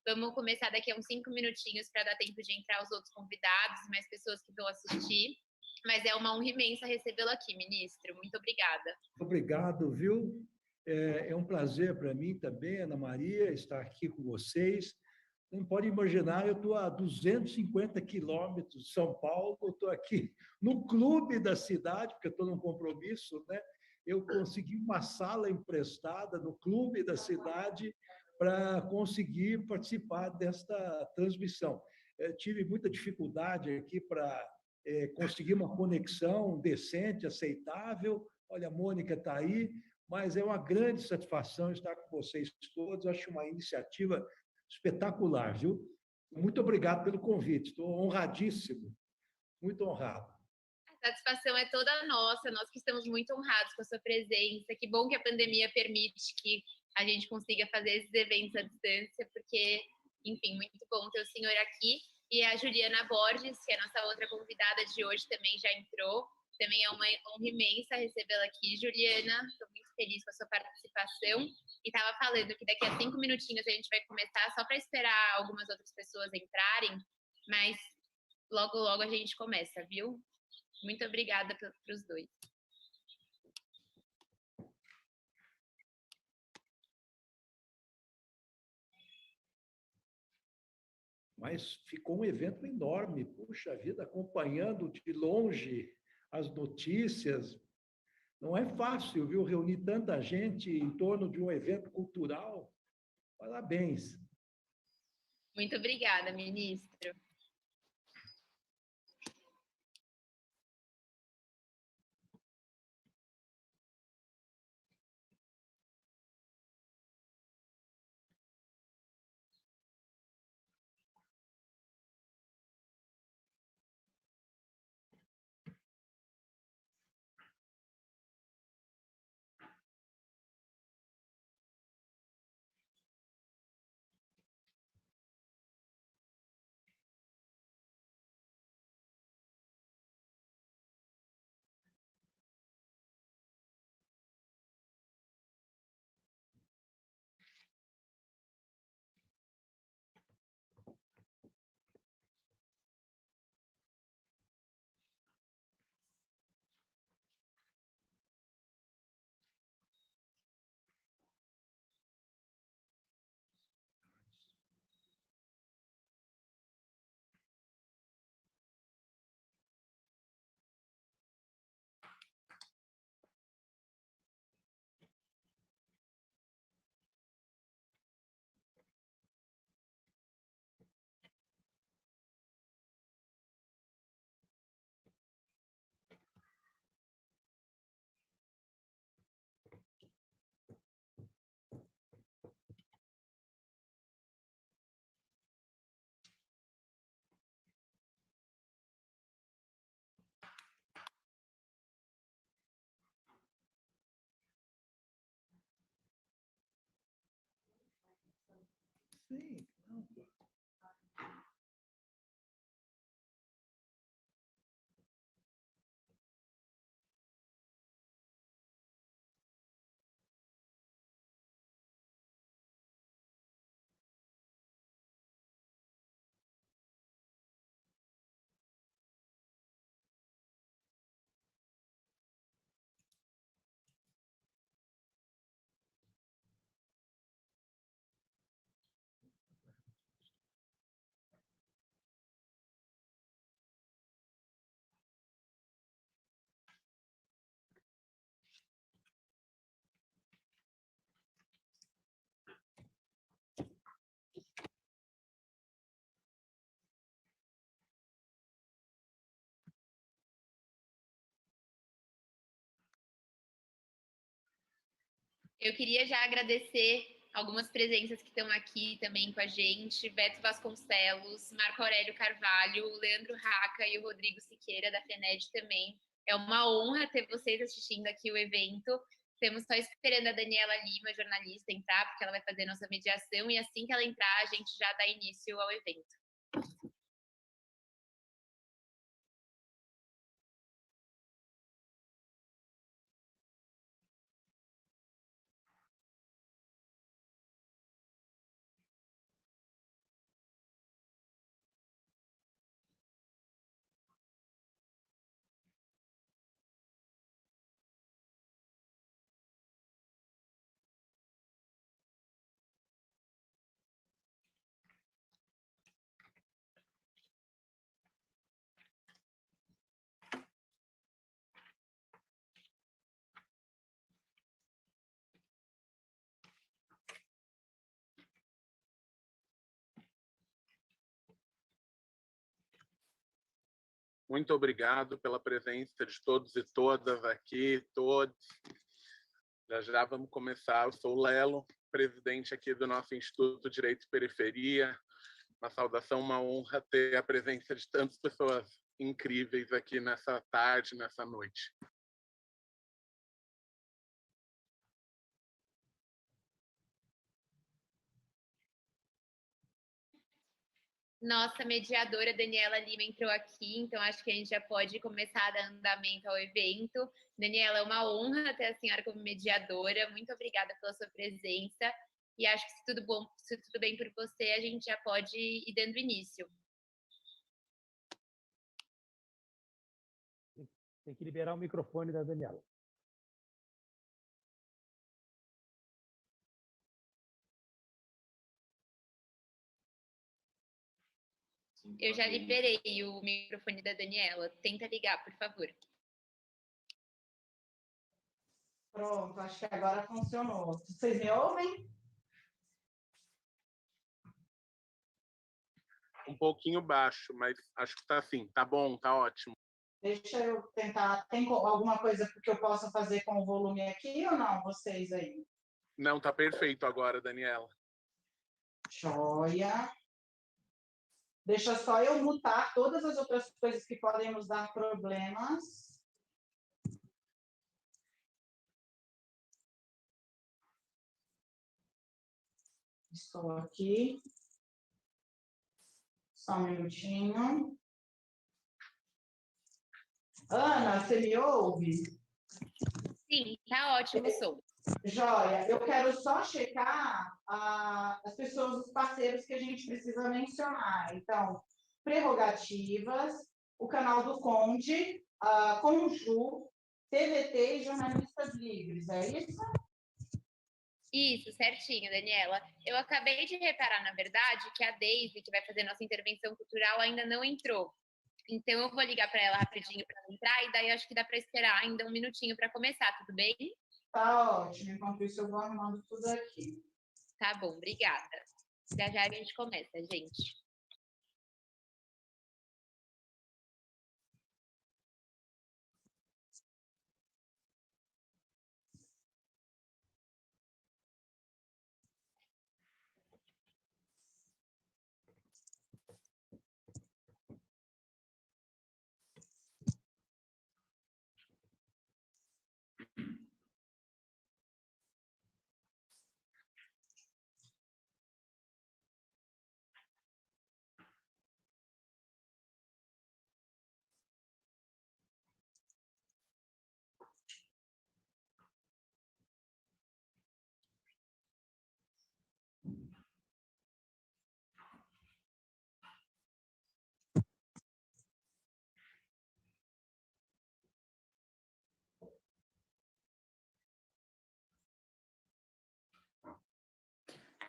Vamos começar daqui a uns 5 minutinhos para dar tempo de entrar os outros convidados e mais pessoas que vão assistir. Mas é uma honra imensa recebê-lo aqui, ministro. Muito obrigada. Obrigado, viu? É um prazer para mim também, Ana Maria, estar aqui com vocês. Não pode imaginar, eu estou a 250 quilômetros de São Paulo, eu estou aqui no clube da cidade, porque eu estou num compromisso, né? Eu consegui uma sala emprestada no clube da cidade para conseguir participar desta transmissão. Tive muita dificuldade aqui para conseguir uma conexão decente, aceitável. Olha, a Mônica está aí, mas é uma grande satisfação estar com vocês todos. Acho uma iniciativa espetacular, viu? Muito obrigado pelo convite, estou honradíssimo, muito honrado. A satisfação é toda nossa, nós que estamos muito honrados com a sua presença. Que bom que a pandemia permite que a gente consiga fazer esses eventos à distância, porque, enfim, muito bom ter o senhor aqui. E a Juliana Borges, que é a nossa outra convidada de hoje, também já entrou. Também é uma honra imensa recebê-la aqui, Juliana. Estou muito feliz com a sua participação. E estava falando que daqui a 5 minutinhos a gente vai começar, só para esperar algumas outras pessoas entrarem, mas logo, logo a gente começa, viu? Muito obrigada para os dois. Mas ficou um evento enorme, puxa vida, acompanhando de longe as notícias. Não é fácil, viu, reunir tanta gente em torno de um evento cultural. Parabéns. Muito obrigada, ministro. Sim, não. Eu queria já agradecer algumas presenças que estão aqui também com a gente: Beto Vasconcelos, Marco Aurélio Carvalho, o Leandro Raca e o Rodrigo Siqueira, da FENED também. É uma honra ter vocês assistindo aqui o evento. Estamos só esperando a Daniela Lima, jornalista, entrar, porque ela vai fazer nossa mediação, e assim que ela entrar, a gente já dá início ao evento. Muito obrigado pela presença de todos e todas aqui, todos. Já já vamos começar. Eu sou o Lelo, presidente aqui do nosso Instituto Direito e Periferia. Uma saudação, uma honra ter a presença de tantas pessoas incríveis aqui nessa tarde, nessa noite. Nossa mediadora Daniela Lima entrou aqui, então acho que a gente já pode começar a dar andamento ao evento. Daniela, é uma honra ter a senhora como mediadora. Muito obrigada pela sua presença. E acho que se tudo bem por você, a gente já pode ir dando início. Tem que liberar o microfone da Daniela. Eu já liberei o microfone da Daniela. Tenta ligar, por favor. Pronto, acho que agora funcionou. Vocês me ouvem? Um pouquinho baixo, mas acho que está assim. Tá bom, tá ótimo. Deixa eu tentar. Tem alguma coisa que eu possa fazer com o volume aqui ou não? Vocês aí? Não, tá perfeito agora, Daniela. Joia. Deixa só eu mutar todas as outras coisas que podem nos dar problemas. Estou aqui. Só um minutinho. Ana, você me ouve? Sim, tá ótimo o som. Joia, eu quero só checar as pessoas, os parceiros que a gente precisa mencionar. Então, Prerrogativas, o canal do Conde, a Conju, TVT e Jornalistas Livres, é isso? Isso, certinho, Daniela. Eu acabei de reparar, na verdade, que a Deise, que vai fazer nossa intervenção cultural, ainda não entrou. Então, eu vou ligar para ela rapidinho para ela entrar, e daí acho que dá para esperar ainda um minutinho para começar, tudo bem? Tá ótimo, enquanto isso eu vou arrumando tudo aqui. Tá bom, obrigada. Já já a gente começa, gente.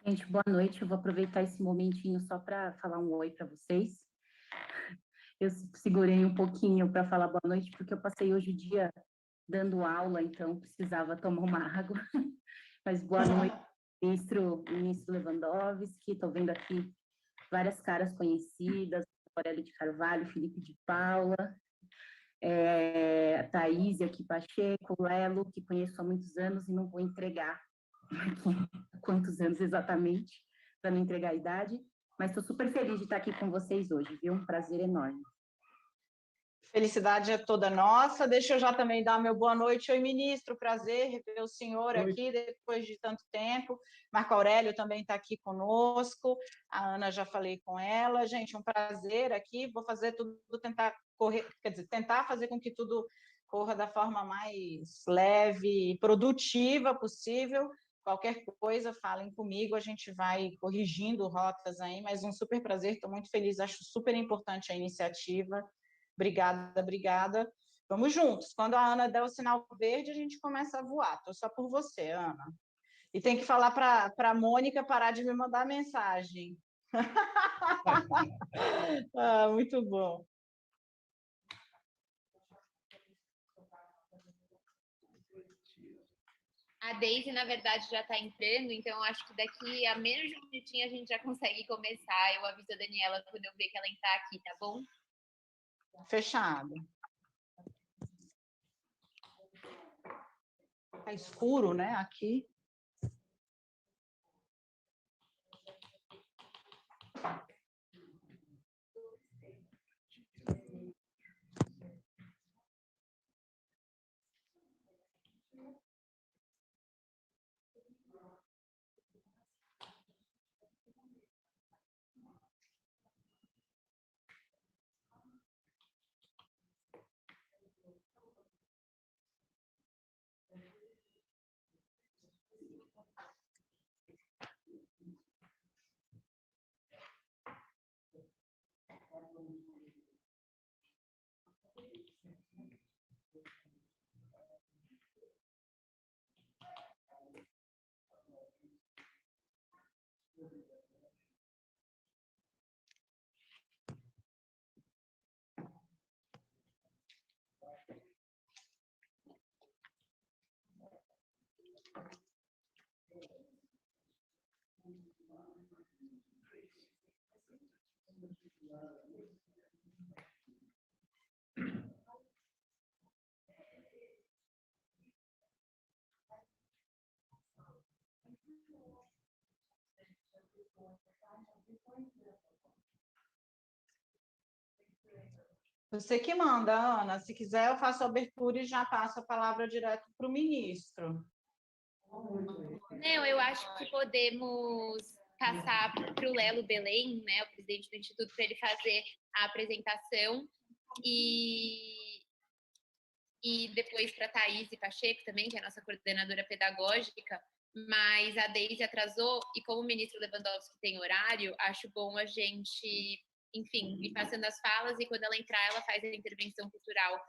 Gente, boa noite. Eu vou aproveitar esse momentinho só para falar um oi para vocês. Eu segurei um pouquinho para falar boa noite, porque eu passei hoje o dia dando aula, então precisava tomar uma água. Mas boa noite, ministro Lewandowski. Estou vendo aqui várias caras conhecidas, Aurélio de Carvalho, Felipe de Paula, Thaís aqui Pacheco, Lelo, que conheço há muitos anos e não vou entregar quantos anos exatamente, para não entregar a idade, mas estou super feliz de estar aqui com vocês hoje, viu? Um prazer enorme. Felicidade é toda nossa. Deixa eu já também dar meu boa noite. Oi, ministro, prazer rever o senhor aqui depois de tanto tempo. Marco Aurélio também está aqui conosco. A Ana, já falei com ela. Gente, um prazer aqui. Vou fazer tudo, tentar correr, quer dizer, tentar fazer com que tudo corra da forma mais leve e produtiva possível. Qualquer coisa, falem comigo, a gente vai corrigindo rotas aí, mas um super prazer, estou muito feliz, acho super importante a iniciativa. Obrigada, obrigada. Vamos juntos. Quando a Ana der o sinal verde, a gente começa a voar. Estou só por você, Ana. E tem que falar para a Mônica parar de me mandar mensagem. Muito bom. A Deise, na verdade, já está entrando, então acho que daqui a menos de um minutinho a gente já consegue começar. Eu aviso a Daniela quando eu ver que ela entrar aqui, tá bom? Fechado. Tá escuro, né, aqui. Você que manda, Ana. Se quiser, eu faço a abertura e já passo a palavra direto para o ministro. Não, eu acho que podemos passar para o Lelo Belém, né, o presidente do Instituto, para ele fazer a apresentação e depois para a Thaís Pacheco também, que é a nossa coordenadora pedagógica, mas a Deise atrasou e como o ministro Lewandowski tem horário, acho bom a gente, enfim, ir passando as falas e quando ela entrar, ela faz a intervenção cultural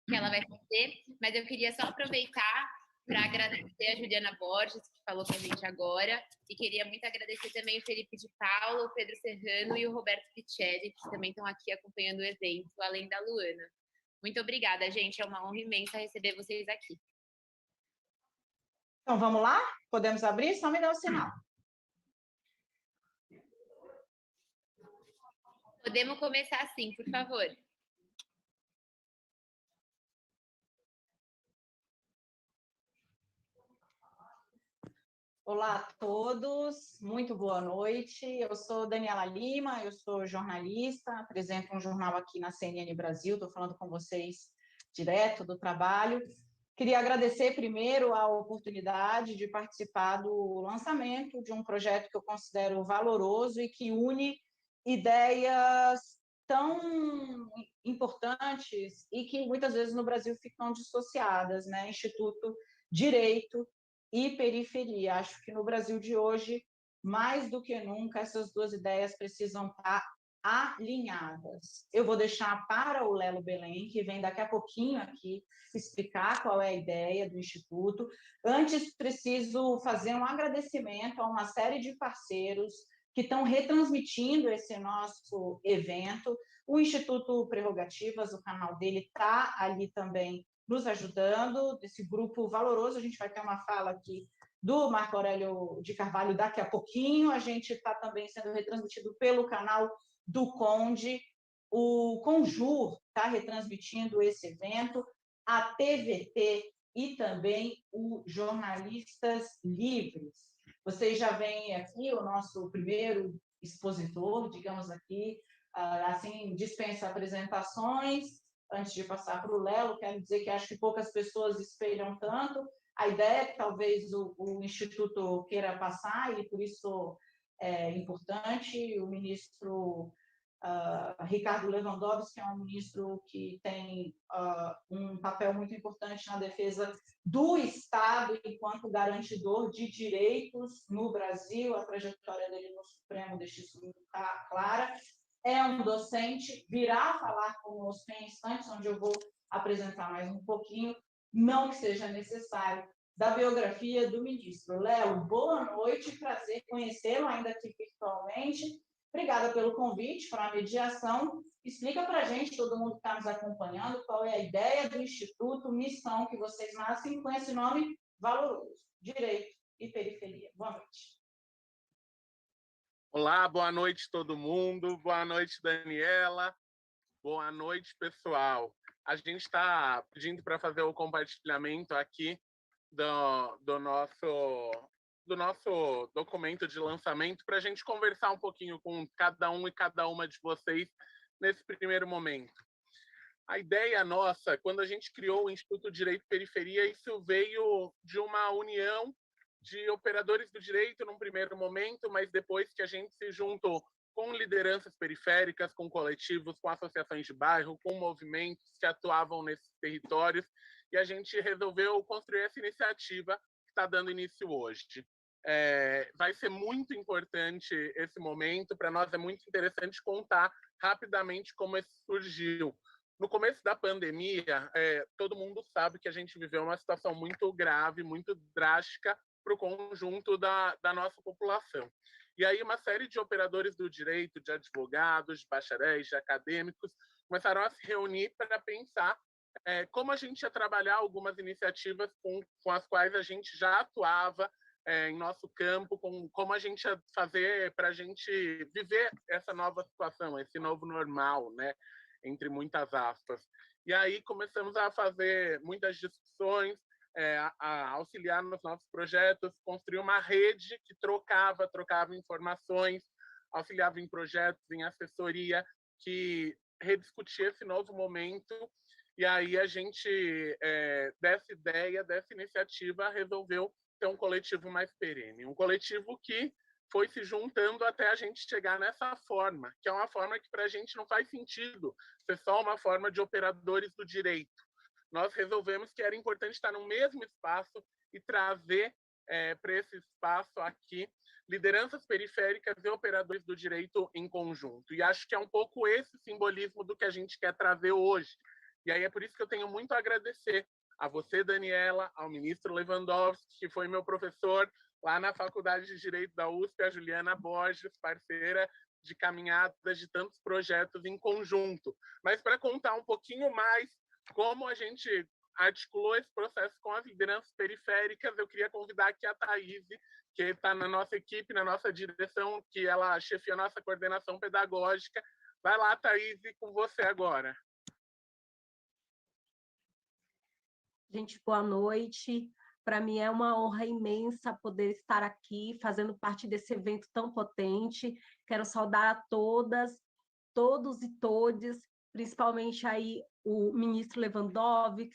que ela vai fazer, mas eu queria só aproveitar para agradecer a Juliana Borges, que falou com a gente agora, e queria muito agradecer também o Felipe de Paulo, o Pedro Serrano e o Roberto Picelli, que também estão aqui acompanhando o evento, além da Luana. Muito obrigada, gente. É uma honra imensa receber vocês aqui. Então, vamos lá? Podemos abrir? Só me dá o sinal. Podemos começar sim, por favor. Olá a todos, muito boa noite. Eu sou Daniela Lima, eu sou jornalista, apresento um jornal aqui na CNN Brasil, estou falando com vocês direto do trabalho. Queria agradecer primeiro a oportunidade de participar do lançamento de um projeto que eu considero valoroso e que une ideias tão importantes e que muitas vezes no Brasil ficam dissociadas, né? Instituto Direito e Periferia. Acho que no Brasil de hoje, mais do que nunca, essas duas ideias precisam estar alinhadas. Eu vou deixar para o Lelo Belém, que vem daqui a pouquinho aqui, explicar qual é a ideia do Instituto. Antes, preciso fazer um agradecimento a uma série de parceiros que estão retransmitindo esse nosso evento. O Instituto Prerrogativas, o canal dele está ali também nos ajudando, desse grupo valoroso. A gente vai ter uma fala aqui do Marco Aurélio de Carvalho daqui a pouquinho. A gente está também sendo retransmitido pelo canal do Conde, o Conjur está retransmitindo esse evento, a TVT e também o Jornalistas Livres. Vocês já veem aqui o nosso primeiro expositor, digamos aqui, assim, dispensa apresentações. Antes de passar para o Lelo, quero dizer que acho que poucas pessoas espelham tanto a ideia que talvez o Instituto queira passar, e por isso é importante. O ministro Ricardo Lewandowski é um ministro que tem um papel muito importante na defesa do Estado enquanto garantidor de direitos no Brasil. A trajetória dele no Supremo deixa isso muito clara. É um docente, virá falar conosco em instantes, onde eu vou apresentar mais um pouquinho, não que seja necessário, da biografia do ministro. Léo, boa noite, prazer conhecê-lo, ainda aqui virtualmente. Obrigada pelo convite para a mediação. Explica para a gente, todo mundo que está nos acompanhando, qual é a ideia do Instituto, missão que vocês nascem com esse nome valoroso, Direito e Periferia. Boa noite. Olá, boa noite todo mundo. Boa noite, Daniela. Boa noite, pessoal. A gente está pedindo para fazer o compartilhamento aqui do nosso documento de lançamento para a gente conversar um pouquinho com cada um e cada uma de vocês nesse primeiro momento. A ideia nossa, quando a gente criou o Instituto Direito e Periferia, isso veio de uma união de operadores do direito num primeiro momento, mas depois que a gente se juntou com lideranças periféricas, com coletivos, com associações de bairro, com movimentos que atuavam nesses territórios, e a gente resolveu construir essa iniciativa que está dando início hoje. Vai ser muito importante esse momento, para nós é muito interessante contar rapidamente como isso surgiu. No começo da pandemia, todo mundo sabe que a gente viveu uma situação muito grave, muito drástica para o conjunto da nossa população. E aí uma série de operadores do direito, de advogados, de bacharéis, de acadêmicos, começaram a se reunir para pensar como a gente ia trabalhar algumas iniciativas com as quais a gente já atuava em nosso campo, como a gente ia fazer para a gente viver essa nova situação, esse novo normal, né? Entre muitas aspas. E aí começamos a fazer muitas discussões, a auxiliar nos nossos projetos, construir uma rede que trocava informações, auxiliava em projetos, em assessoria, que rediscutia esse novo momento. E aí a gente, dessa ideia, dessa iniciativa, resolveu ter um coletivo mais perene. Um coletivo que foi se juntando até a gente chegar nessa forma, que é uma forma que para a gente não faz sentido ser só uma forma de operadores do direito. Nós resolvemos que era importante estar no mesmo espaço e trazer para esse espaço aqui lideranças periféricas e operadores do direito em conjunto. E acho que é um pouco esse simbolismo do que a gente quer trazer hoje. E aí é por isso que eu tenho muito a agradecer a você, Daniela, ao ministro Lewandowski, que foi meu professor lá na Faculdade de Direito da USP, a Juliana Borges, parceira de caminhadas de tantos projetos em conjunto. Mas para contar um pouquinho mais como a gente articulou esse processo com as lideranças periféricas, eu queria convidar aqui a Thaís, que está na nossa equipe, na nossa direção, que ela chefia a nossa coordenação pedagógica. Vai lá, Thaís, com você agora. Gente, boa noite. Para mim é uma honra imensa poder estar aqui, fazendo parte desse evento tão potente. Quero saudar a todas, todos e todes, principalmente aí o ministro Lewandowski,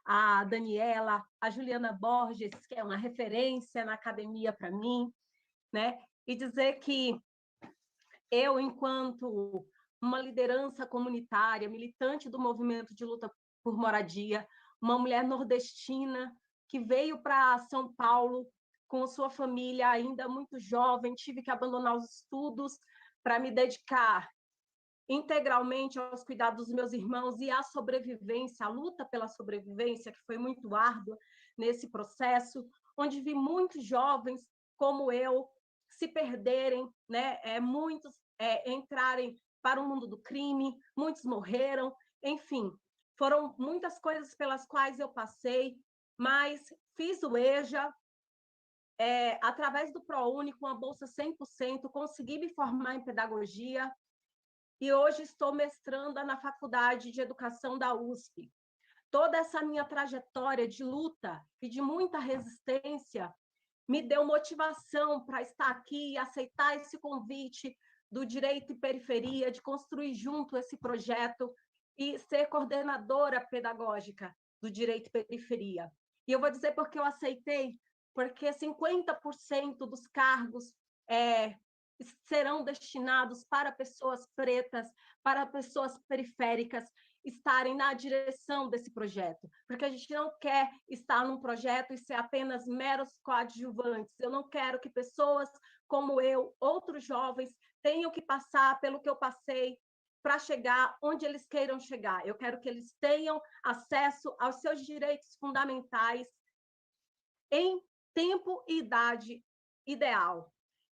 a Daniela, a Juliana Borges, que é uma referência na academia para mim, né? E dizer que eu, enquanto uma liderança comunitária, militante do movimento de luta por moradia, uma mulher nordestina que veio para São Paulo com sua família ainda muito jovem, tive que abandonar os estudos para me dedicar integralmente aos cuidados dos meus irmãos e à sobrevivência, à luta pela sobrevivência, que foi muito árdua nesse processo, onde vi muitos jovens como eu se perderem, né? Muitos entrarem para o mundo do crime, muitos morreram, enfim, foram muitas coisas pelas quais eu passei, mas fiz o EJA, através do ProUni, com a bolsa 100%, consegui me formar em pedagogia, e hoje estou mestranda na Faculdade de Educação da USP. Toda essa minha trajetória de luta e de muita resistência me deu motivação para estar aqui e aceitar esse convite do Direito e Periferia, de construir junto esse projeto e ser coordenadora pedagógica do Direito e Periferia. E eu vou dizer porque eu aceitei, porque 50% dos cargos serão destinados para pessoas pretas, para pessoas periféricas estarem na direção desse projeto, porque a gente não quer estar num projeto e ser apenas meros coadjuvantes. Eu não quero que pessoas como eu, outros jovens, tenham que passar pelo que eu passei para chegar onde eles queiram chegar. Eu quero que eles tenham acesso aos seus direitos fundamentais em tempo e idade ideal.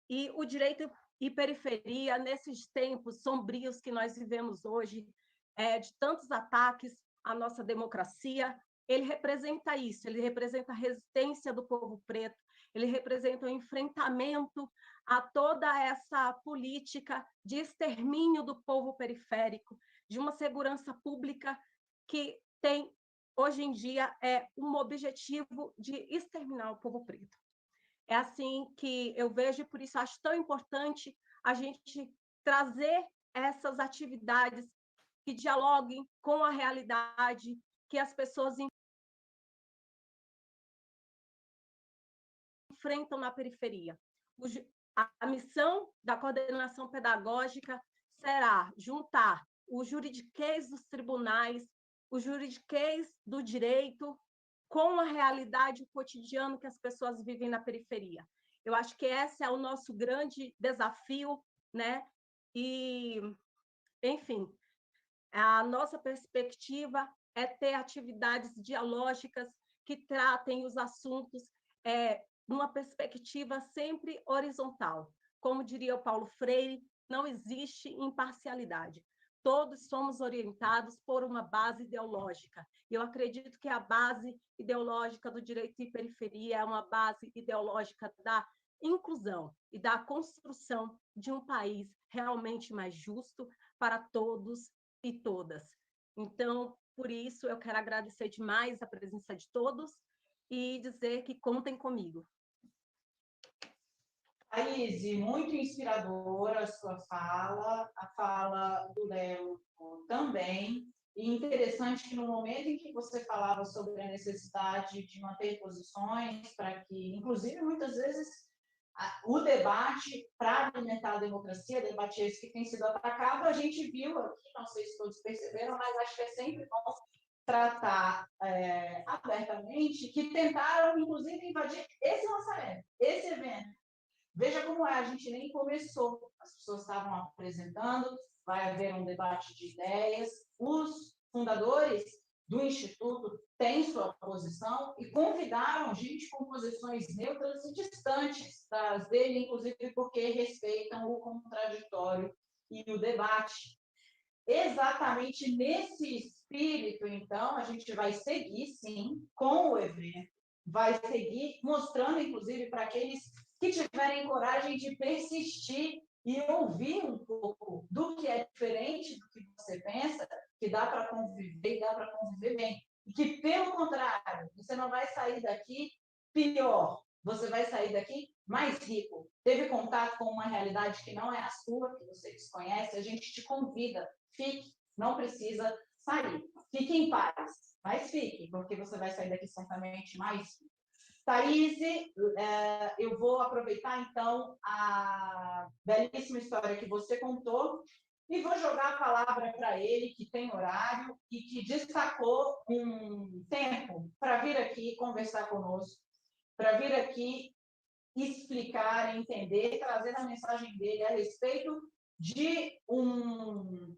E o direito e periferia, nesses tempos sombrios que nós vivemos hoje, de tantos ataques à nossa democracia, ele representa isso, ele representa a resistência do povo preto, ele representa um enfrentamento a toda essa política de extermínio do povo periférico, de uma segurança pública que tem, hoje em dia, um objetivo de exterminar o povo preto. É assim que eu vejo, e por isso acho tão importante a gente trazer essas atividades que dialoguem com a realidade que as pessoas enfrentam na periferia. A missão da coordenação pedagógica será juntar o juridiquês dos tribunais, o juridiquês do direito, com a realidade, o cotidiano que as pessoas vivem na periferia. Eu acho que esse é o nosso grande desafio, né? E, enfim, a nossa perspectiva é ter atividades dialógicas que tratem os assuntos numa perspectiva sempre horizontal. Como diria o Paulo Freire, não existe imparcialidade. Todos somos orientados por uma base ideológica. E eu acredito que a base ideológica do direito de periferia é uma base ideológica da inclusão e da construção de um país realmente mais justo para todos e todas. Então, por isso, eu quero agradecer demais a presença de todos e dizer que contem comigo. Thaís, muito inspiradora a sua fala, a fala do Léo também, e interessante que no momento em que você falava sobre a necessidade de manter posições para que, inclusive, muitas vezes, o debate para alimentar a democracia, debate esse que tem sido atacado, a gente viu aqui, não sei se todos perceberam, mas acho que é sempre bom tratar abertamente, que tentaram, inclusive, invadir esse lançamento, esse evento. Veja como a gente nem começou, as pessoas estavam apresentando, vai haver um debate de ideias, os fundadores do Instituto têm sua posição e convidaram gente com posições neutras e distantes das dele, inclusive porque respeitam o contraditório e o debate. Exatamente nesse espírito, então, a gente vai seguir, sim, com o evento, vai seguir mostrando, inclusive, para aqueles que tiverem coragem de persistir e ouvir um pouco do que é diferente do que você pensa, que dá para conviver e dá para conviver bem. E que, pelo contrário, você não vai sair daqui pior, você vai sair daqui mais rico. Teve contato com uma realidade que não é a sua, que você desconhece, a gente te convida, fique, não precisa sair. Fique em paz, mas fique, porque você vai sair daqui certamente mais rico. Thaís, eu vou aproveitar, então, a belíssima história que você contou e vou jogar a palavra para ele, que tem horário e que destacou um tempo para vir aqui conversar conosco, para vir aqui explicar, entender, trazer a mensagem dele a respeito de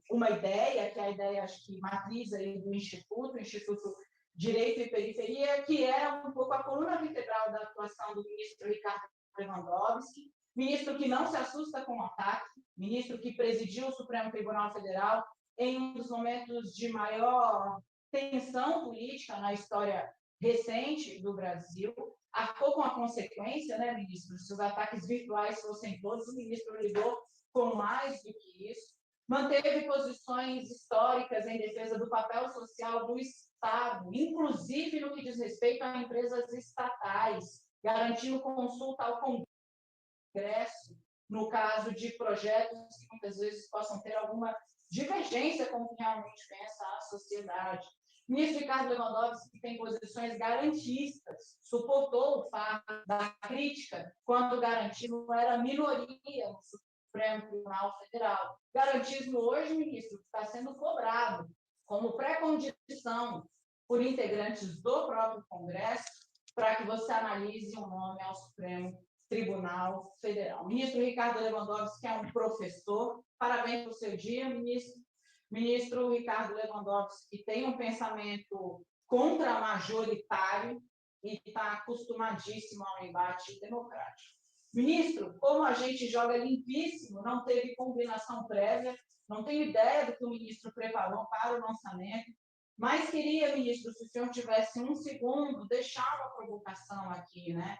uma ideia, que é a ideia, acho que, matriz aí do Instituto Direito e Periferia, que é um pouco a coluna vertebral da atuação do ministro Ricardo Lewandowski, ministro que não se assusta com o ataque, ministro que presidiu o Supremo Tribunal Federal em um dos momentos de maior tensão política na história recente do Brasil, arcou com a consequência, né, ministro? Se os ataques virtuais fossem todos, o ministro lidou com mais do que isso, manteve posições históricas em defesa do papel social do Estado, inclusive no que diz respeito a empresas estatais, garantindo consulta ao Congresso, no caso de projetos que muitas vezes possam ter alguma divergência com o que realmente pensa a sociedade. O ministro Ricardo Lewandowski, que tem posições garantistas, suportou o fato da crítica quando o garantismo era minoria no Supremo Tribunal Federal. Garantismo hoje, ministro, está sendo cobrado como pré-condição por integrantes do próprio Congresso para que você analise um nome ao Supremo Tribunal Federal. O ministro Ricardo Lewandowski, que é um professor, parabéns pelo seu dia, ministro. Ministro Ricardo Lewandowski, que tem um pensamento contra-majoritário e está acostumadíssimo ao embate democrático. Ministro, como a gente joga limpíssimo, não teve combinação prévia, não tenho ideia do que o ministro preparou para o lançamento, mas queria, ministro, se o senhor tivesse um segundo, deixar uma provocação aqui, né?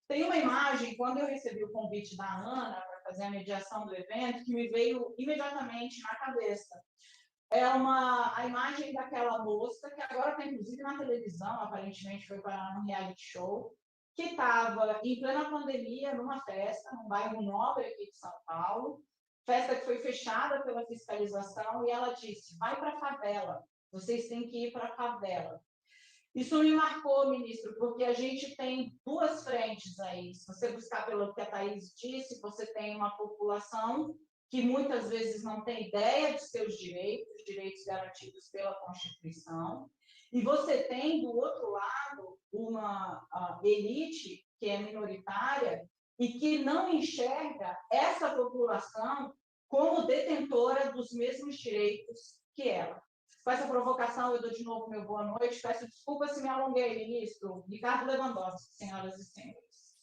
Tem uma imagem, quando eu recebi o convite da Ana para fazer a mediação do evento, que me veio imediatamente na cabeça. É a imagem daquela moça, que agora está, inclusive, na televisão, aparentemente foi para um reality show, que estava em plena pandemia, numa festa, num bairro nobre aqui de São Paulo, festa que foi fechada pela fiscalização, e ela disse, vai para a favela, vocês têm que ir para a favela. Isso me marcou, ministro, porque a gente tem duas frentes aí. Se você buscar pelo que a Thaís disse, você tem uma população que muitas vezes não tem ideia dos seus direitos garantidos pela Constituição, e você tem, do outro lado, uma elite que é minoritária e que não enxerga essa população como detentora dos mesmos direitos que ela. Com essa provocação, eu dou de novo meu boa noite. Peço desculpas se me alonguei, ministro. Ricardo Lewandowski, senhoras e senhores.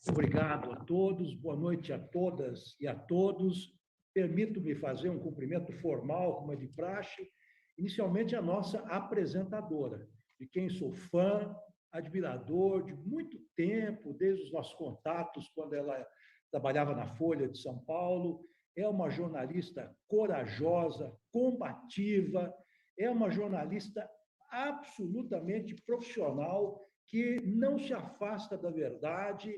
Obrigado a todos, boa noite a todas e a todos. Permito-me fazer um cumprimento formal, como é de praxe, inicialmente a nossa apresentadora, de quem sou fã, admirador de muito tempo, desde os nossos contatos, quando ela trabalhava na Folha de São Paulo. É uma jornalista corajosa, combativa, é uma jornalista absolutamente profissional, que não se afasta da verdade,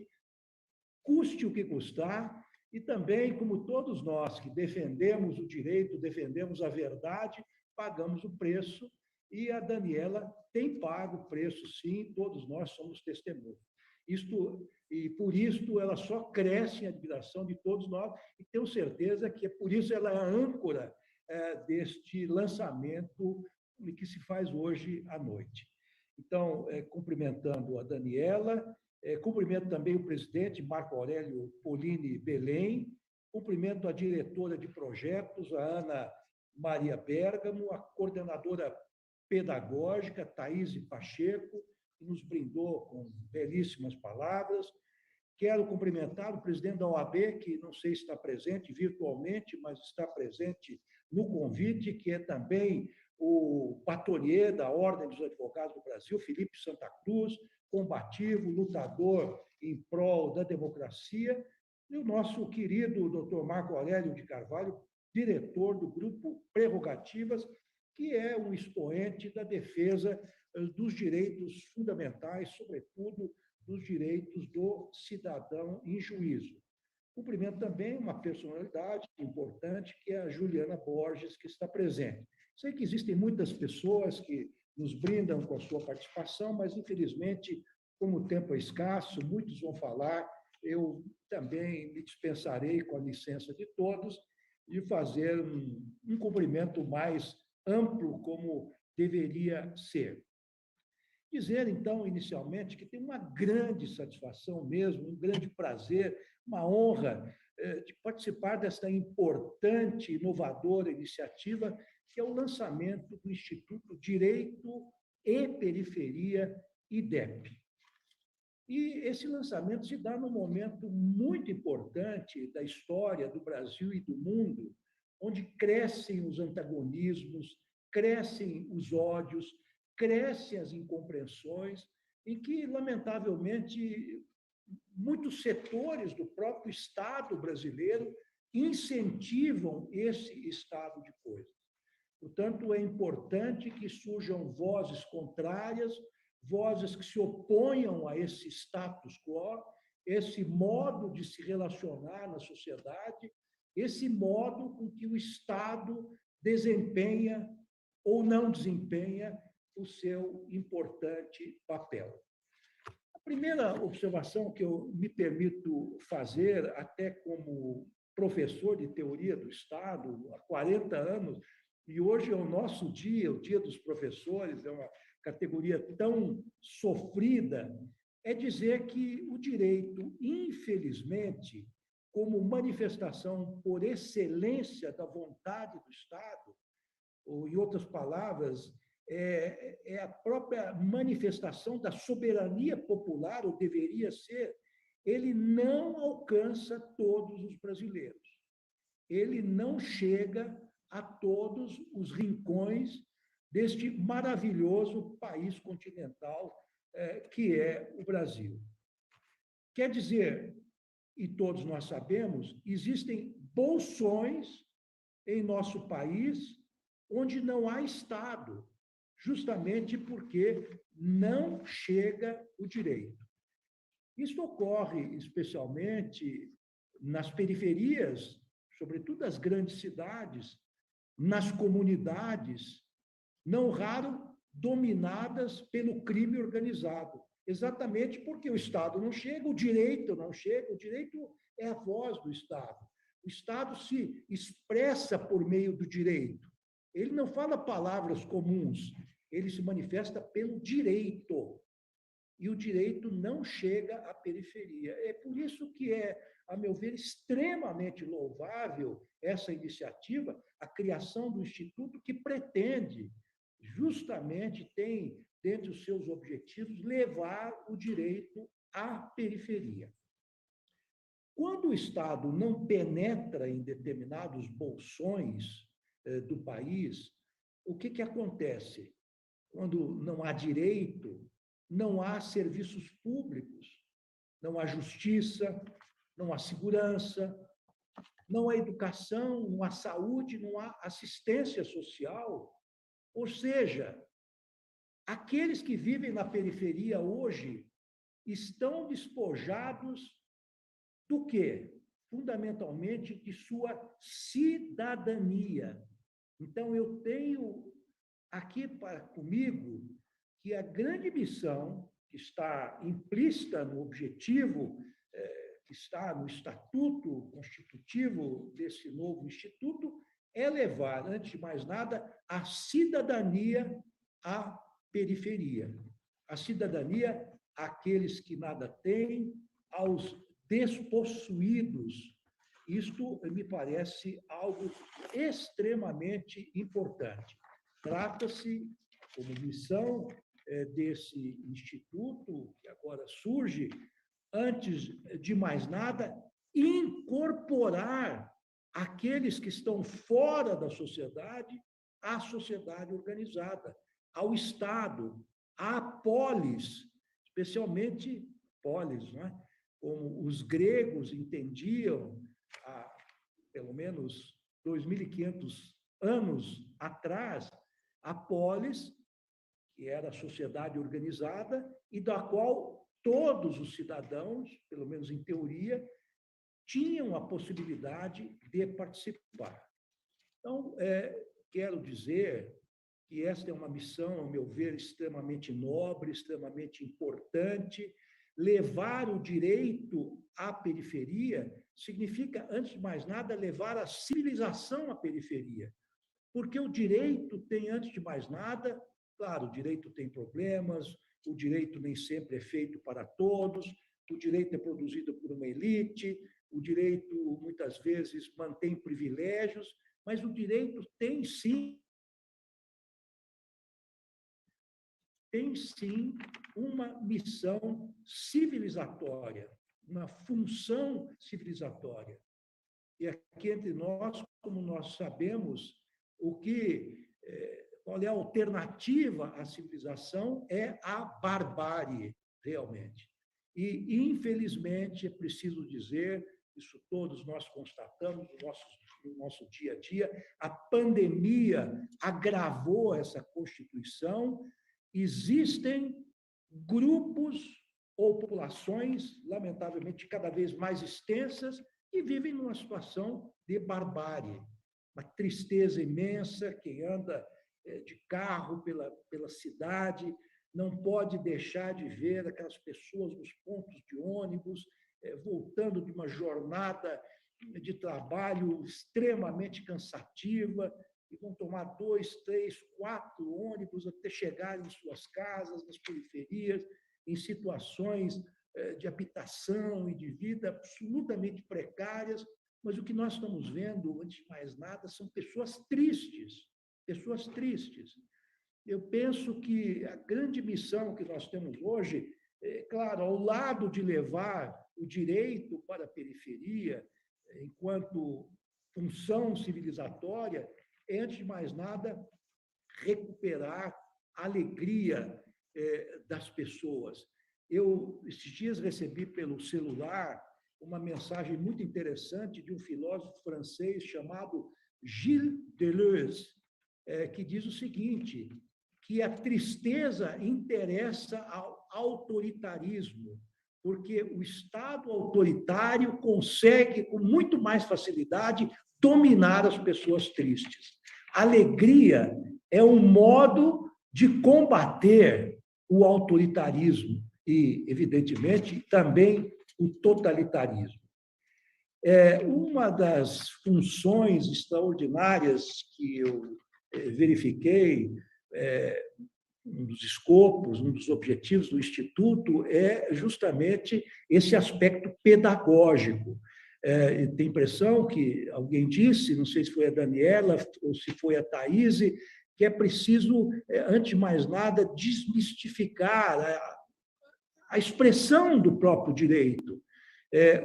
custe o que custar, e também, como todos nós que defendemos o direito, defendemos a verdade, pagamos o preço, e a Daniela tem pago o preço, sim, todos nós somos testemunhas. E por isso ela só cresce em admiração de todos nós, e tenho certeza que é por isso ela é a âncora deste lançamento que se faz hoje à noite. Então, cumprimentando a Daniela, cumprimento também o presidente Marco Aurélio Polini Belém, cumprimento a diretora de projetos, a Ana Maria Bergamo, a coordenadora pedagógica, Thaís Pacheco, que nos brindou com belíssimas palavras. Quero cumprimentar o presidente da OAB, que não sei se está presente virtualmente, mas está presente no convite, que é também o batonnier da Ordem dos Advogados do Brasil, Felipe Santa Cruz, combativo, lutador em prol da democracia, e o nosso querido doutor Marco Aurélio de Carvalho, diretor do Grupo Prerrogativas, que é um expoente da defesa dos direitos fundamentais, sobretudo dos direitos do cidadão em juízo. Cumprimento também uma personalidade importante, que é a Juliana Borges, que está presente. Sei que existem muitas pessoas que nos brindam com a sua participação, mas, infelizmente, como o tempo é escasso, muitos vão falar, eu também me dispensarei, com a licença de todos, de fazer um cumprimento mais amplo, como deveria ser. Dizer, então, inicialmente, que tem uma grande satisfação mesmo, um grande prazer, uma honra de participar desta importante, inovadora iniciativa, que é o lançamento do Instituto Direito e Periferia, IDEP. E esse lançamento se dá num momento muito importante da história do Brasil e do mundo, onde crescem os antagonismos, crescem os ódios, crescem as incompreensões, em que, lamentavelmente, muitos setores do próprio Estado brasileiro incentivam esse estado de coisas. Portanto, é importante que surjam vozes contrárias, vozes que se oponham a esse status quo, esse modo de se relacionar na sociedade, esse modo com que o Estado desempenha ou não desempenha o seu importante papel. A primeira observação que eu me permito fazer, até como professor de teoria do Estado, há 40 anos, e hoje é o nosso dia, o Dia dos Professores, é uma categoria tão sofrida, é dizer que o direito, infelizmente, como manifestação por excelência da vontade do Estado, ou, em outras palavras, é a própria manifestação da soberania popular, ou deveria ser, ele não alcança todos os brasileiros. Ele não chega a todos os rincões deste maravilhoso país continental que é o Brasil. Quer dizer, e todos nós sabemos, existem bolsões em nosso país onde não há Estado, justamente porque não chega o direito. Isso ocorre especialmente nas periferias, sobretudo as grandes cidades, nas comunidades, não raro dominadas pelo crime organizado, exatamente porque o Estado não chega, o direito não chega, o direito é a voz do Estado. O Estado se expressa por meio do direito. Ele não fala palavras comuns, ele se manifesta pelo direito. E o direito não chega à periferia. É por isso que é, a meu ver, extremamente louvável essa iniciativa, a criação do Instituto, que pretende, justamente, tem dentre os seus objetivos, levar o direito à periferia. Quando o Estado não penetra em determinados bolsões do país, o que acontece? Quando não há direito, não há serviços públicos, não há justiça, não há segurança, não há educação, não há saúde, não há assistência social. Ou seja, aqueles que vivem na periferia hoje estão despojados do quê? Fundamentalmente de sua cidadania. Então, eu tenho aqui comigo que a grande missão que está implícita no objetivo, que está no estatuto constitutivo desse novo instituto, é levar, antes de mais nada, a cidadania à periferia. A cidadania àqueles que nada têm, aos despossuídos. Isto me parece algo extremamente importante. Trata-se, como missão desse instituto, que agora surge, antes de mais nada, incorporar aqueles que estão fora da sociedade à sociedade organizada, ao Estado, à polis, especialmente polis, não é? Como os gregos entendiam há pelo menos 2.500 anos atrás, a polis, que era a sociedade organizada, e da qual todos os cidadãos, pelo menos em teoria, tinham a possibilidade de participar. Então, quero dizer que esta é uma missão, ao meu ver, extremamente nobre, extremamente importante. Levar o direito à periferia significa, antes de mais nada, levar a civilização à periferia. Porque o direito tem, antes de mais nada, claro, o direito tem problemas, o direito nem sempre é feito para todos, o direito é produzido por uma elite, o direito, muitas vezes, mantém privilégios, mas o direito tem, sim, uma missão civilizatória, uma função civilizatória. E aqui entre nós, como nós sabemos, qual é a alternativa à civilização é a barbárie, realmente. E, infelizmente, é preciso dizer, isso todos nós constatamos no nosso dia a dia, a pandemia agravou essa constituição. Existem grupos ou populações, lamentavelmente, cada vez mais extensas, que vivem numa situação de barbárie, uma tristeza imensa. Quem anda de carro pela cidade não pode deixar de ver aquelas pessoas nos pontos de ônibus, voltando de uma jornada de trabalho extremamente cansativa, e vão tomar 2, 3, 4 ônibus até chegarem em suas casas, nas periferias, em situações de habitação e de vida absolutamente precárias. Mas o que nós estamos vendo, antes de mais nada, são pessoas tristes, pessoas tristes. Eu penso que a grande missão que nós temos hoje, claro, ao lado de levar o direito para a periferia, enquanto função civilizatória, é, antes de mais nada, recuperar a alegria das pessoas. Eu, esses dias, recebi pelo celular uma mensagem muito interessante de um filósofo francês chamado Gilles Deleuze, que diz o seguinte, que a tristeza interessa ao autoritarismo, porque o Estado autoritário consegue, com muito mais facilidade, dominar as pessoas tristes. A alegria é um modo de combater o autoritarismo e, evidentemente, também o totalitarismo. Uma das funções extraordinárias que eu verifiquei, um dos escopos, um dos objetivos do Instituto é justamente esse aspecto pedagógico. Tem impressão que alguém disse, não sei se foi a Daniela ou se foi a Thaís, que é preciso, antes de mais nada, desmistificar a expressão do próprio direito.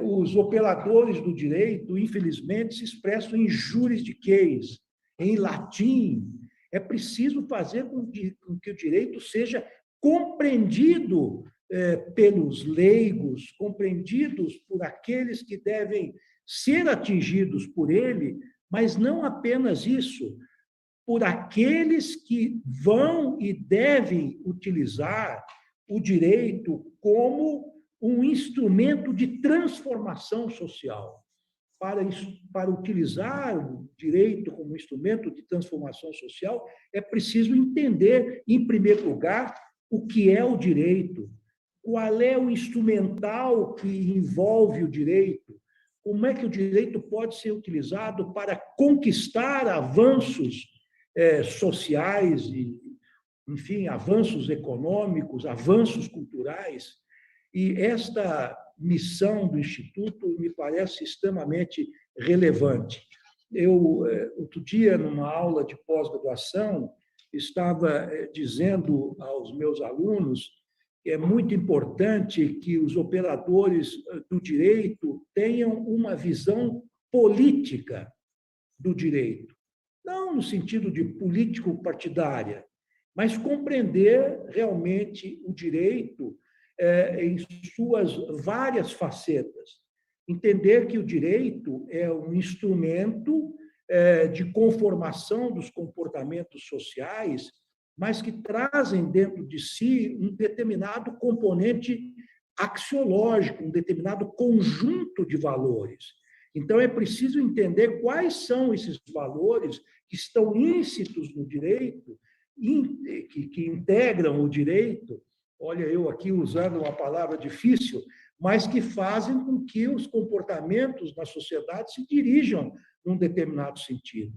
Os operadores do direito, infelizmente, se expressam em juridiquês, em latim. É preciso fazer com que o direito seja compreendido pelos leigos, compreendidos por aqueles que devem ser atingidos por ele, mas não apenas isso, por aqueles que vão e devem utilizar o direito como um instrumento de transformação social. Para utilizar o direito como instrumento de transformação social, é preciso entender, em primeiro lugar, o que é o direito, qual é o instrumental que envolve o direito, como é que o direito pode ser utilizado para conquistar avanços sociais e, enfim, avanços econômicos, avanços culturais. E esta missão do Instituto me parece extremamente relevante. Eu, outro dia, numa aula de pós-graduação, estava dizendo aos meus alunos que é muito importante que os operadores do direito tenham uma visão política do direito. Não no sentido de político-partidária, mas compreender realmente o direito em suas várias facetas. Entender que o direito é um instrumento de conformação dos comportamentos sociais, mas que trazem dentro de si um determinado componente axiológico, um determinado conjunto de valores. Então, é preciso entender quais são esses valores que estão íncitos no direito, que integram o direito. Olha, eu aqui usando uma palavra difícil, mas que fazem com que os comportamentos na sociedade se dirijam num determinado sentido.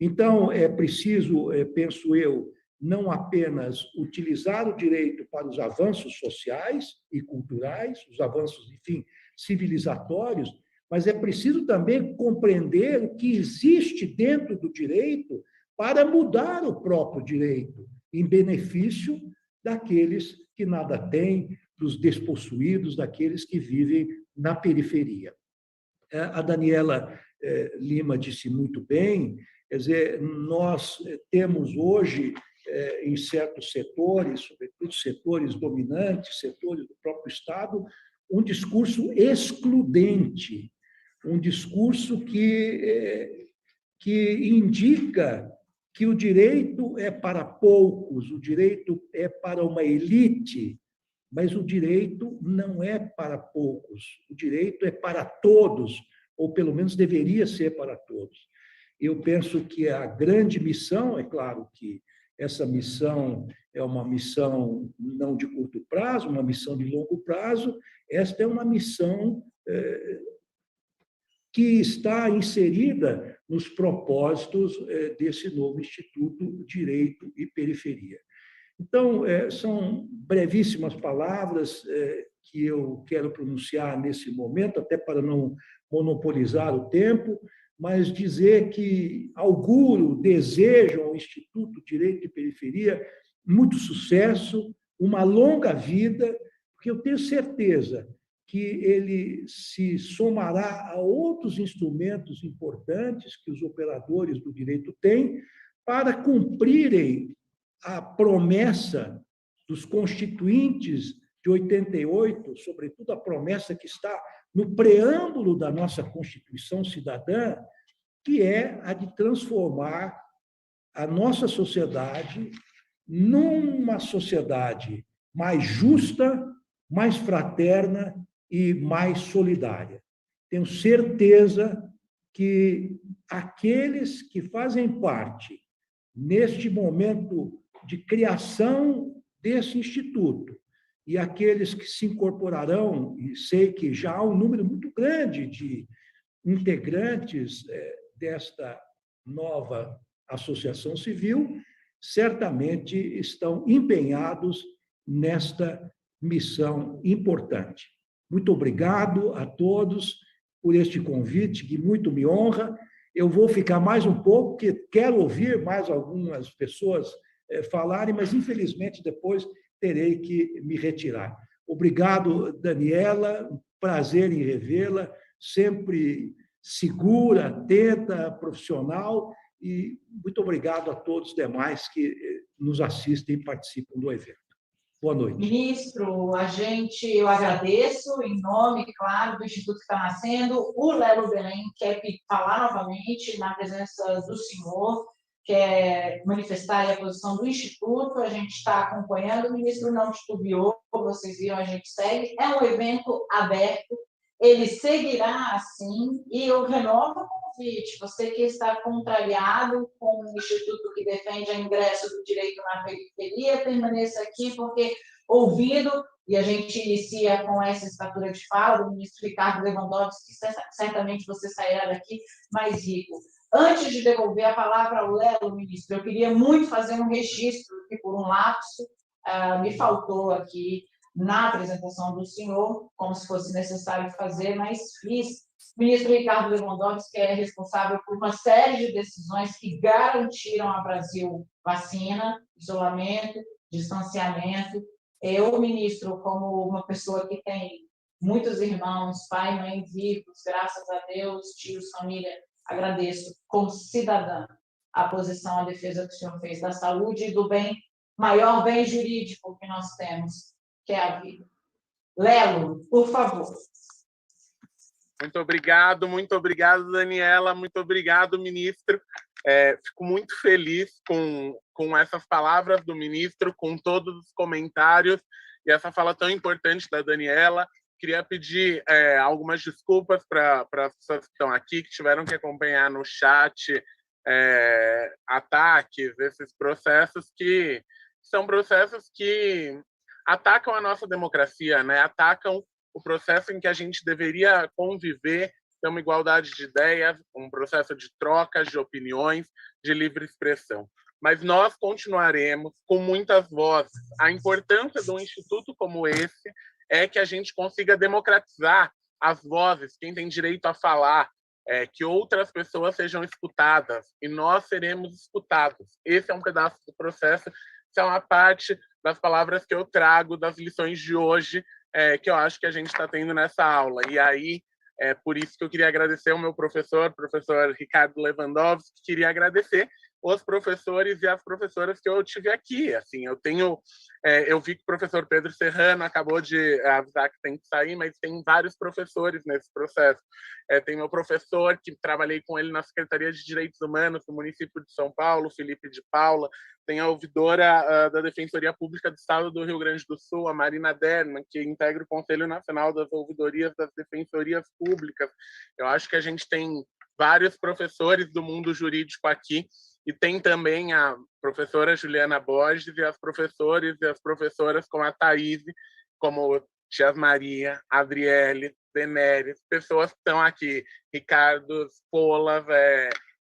Então, é preciso, penso eu, não apenas utilizar o direito para os avanços sociais e culturais, os avanços, enfim, civilizatórios, mas é preciso também compreender o que existe dentro do direito para mudar o próprio direito, em benefício daqueles que nada têm, dos despossuídos, daqueles que vivem na periferia. A Daniela Lima disse muito bem, quer dizer, nós temos hoje, em certos setores, sobretudo setores dominantes, setores do próprio Estado, um discurso excludente, um discurso que indica que o direito é para poucos, o direito é para uma elite, mas o direito não é para poucos, o direito é para todos, ou pelo menos deveria ser para todos. Eu penso que a grande missão, é claro que essa missão é uma missão não de curto prazo, uma missão de longo prazo, esta é uma missão que está inserida nos propósitos desse novo Instituto Direito e Periferia. Então, são brevíssimas palavras que eu quero pronunciar nesse momento, até para não monopolizar o tempo, mas dizer que auguro, desejo ao Instituto Direito e Periferia muito sucesso, uma longa vida, porque eu tenho certeza que ele se somará a outros instrumentos importantes que os operadores do direito têm para cumprirem a promessa dos constituintes de 88, sobretudo a promessa que está no preâmbulo da nossa Constituição Cidadã, que é a de transformar a nossa sociedade numa sociedade mais justa, mais fraterna e mais solidária. Tenho certeza que aqueles que fazem parte, neste momento de criação desse instituto, e aqueles que se incorporarão, e sei que já há um número muito grande de integrantes desta nova associação civil, certamente estão empenhados nesta missão importante. Muito obrigado a todos por este convite, que muito me honra. Eu vou ficar mais um pouco, porque quero ouvir mais algumas pessoas falarem, mas, infelizmente, depois terei que me retirar. Obrigado, Daniela, prazer em revê-la, sempre segura, atenta, profissional, e muito obrigado a todos os demais que nos assistem e participam do evento. Boa noite. Ministro, eu agradeço, em nome, claro, do Instituto que está nascendo. O Lelo Belém quer falar novamente na presença do senhor, quer manifestar a posição do Instituto. A gente está acompanhando, o ministro não titubeou, vocês viram, a gente segue. É um evento aberto, ele seguirá assim, e eu renovo o convite. Você que está contrariado com o Instituto que defende o ingresso do direito na periferia, permaneça aqui, porque ouvindo, e a gente inicia com essa estatura de fala do ministro Ricardo Lewandowski, certamente você sairá daqui mais rico. Antes de devolver a palavra ao Lelo, ministro, eu queria muito fazer um registro, que por um lapso me faltou aqui na apresentação do senhor, como se fosse necessário fazer, mas fiz. O ministro Ricardo Lewandowski é responsável por uma série de decisões que garantiram ao Brasil vacina, isolamento, distanciamento. Eu, ministro, como uma pessoa que tem muitos irmãos, pai e mãe vivos, graças a Deus, tios, família, agradeço como cidadã a posição, a defesa que o senhor fez da saúde e do bem, maior bem jurídico que nós temos, que é a vida. Lelo, por favor. Muito obrigado, Daniela, muito obrigado, ministro. Fico muito feliz com essas palavras do ministro, com todos os comentários e essa fala tão importante da Daniela. Queria pedir algumas desculpas para as pessoas que estão aqui, que tiveram que acompanhar no chat ataques, esses processos que são processos que atacam a nossa democracia, né? Atacam o processo em que a gente deveria conviver, ter uma igualdade de ideias, um processo de trocas de opiniões, de livre expressão. Mas nós continuaremos com muitas vozes. A importância de um instituto como esse é que a gente consiga democratizar as vozes, quem tem direito a falar, que outras pessoas sejam escutadas, e nós seremos escutados. Esse é um pedaço do processo, isso é uma parte das palavras que eu trago das lições de hoje, que eu acho que a gente está tendo nessa aula. E aí, por isso que eu queria agradecer ao meu professor Ricardo Lewandowski, queria agradecer os professores e as professoras que eu tive aqui. Assim, eu vi que o professor Pedro Serrano acabou de avisar que tem que sair, mas tem vários professores nesse processo. Tem meu professor, que trabalhei com ele na Secretaria de Direitos Humanos do município de São Paulo, Felipe de Paula. Tem a ouvidora da Defensoria Pública do Estado do Rio Grande do Sul, a Marina Derman, que integra o Conselho Nacional das Ouvidorias das Defensorias Públicas. Eu acho que a gente tem vários professores do mundo jurídico aqui, e tem também a professora Juliana Borges e as professores e as professoras como a Thaís, como Tias Maria, Adriele, Denéris, pessoas que estão aqui, Ricardo Pola,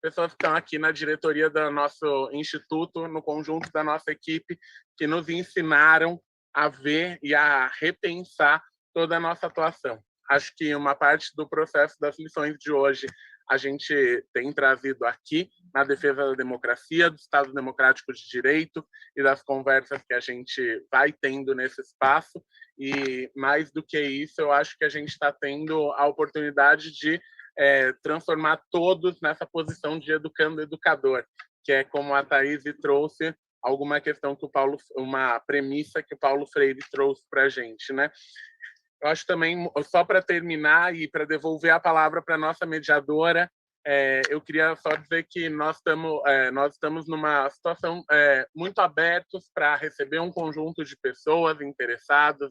pessoas que estão aqui na diretoria do nosso instituto, no conjunto da nossa equipe, que nos ensinaram a ver e a repensar toda a nossa atuação. Acho que uma parte do processo das lições de hoje a gente tem trazido aqui na defesa da democracia, do Estado Democrático de Direito e das conversas que a gente vai tendo nesse espaço. E, mais do que isso, eu acho que a gente está tendo a oportunidade de transformar todos nessa posição de educando-educador, que é como a Thaís trouxe, alguma questão que uma premissa que o Paulo Freire trouxe para a gente, né? Eu acho também, só para terminar e para devolver a palavra para a nossa mediadora, eu queria só dizer que nós estamos numa situação muito abertos para receber um conjunto de pessoas interessadas,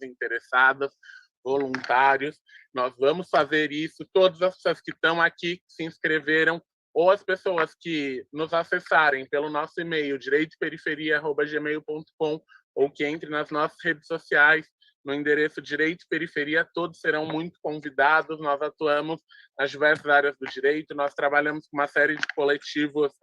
voluntários. Nós vamos fazer isso. Todas as pessoas que estão aqui, que se inscreveram, ou as pessoas que nos acessarem pelo nosso e-mail, direitoperiferia@gmail.com, ou que entrem nas nossas redes sociais, no endereço Direito e Periferia, todos serão muito convidados. Nós atuamos nas diversas áreas do direito, nós trabalhamos com uma série de coletivos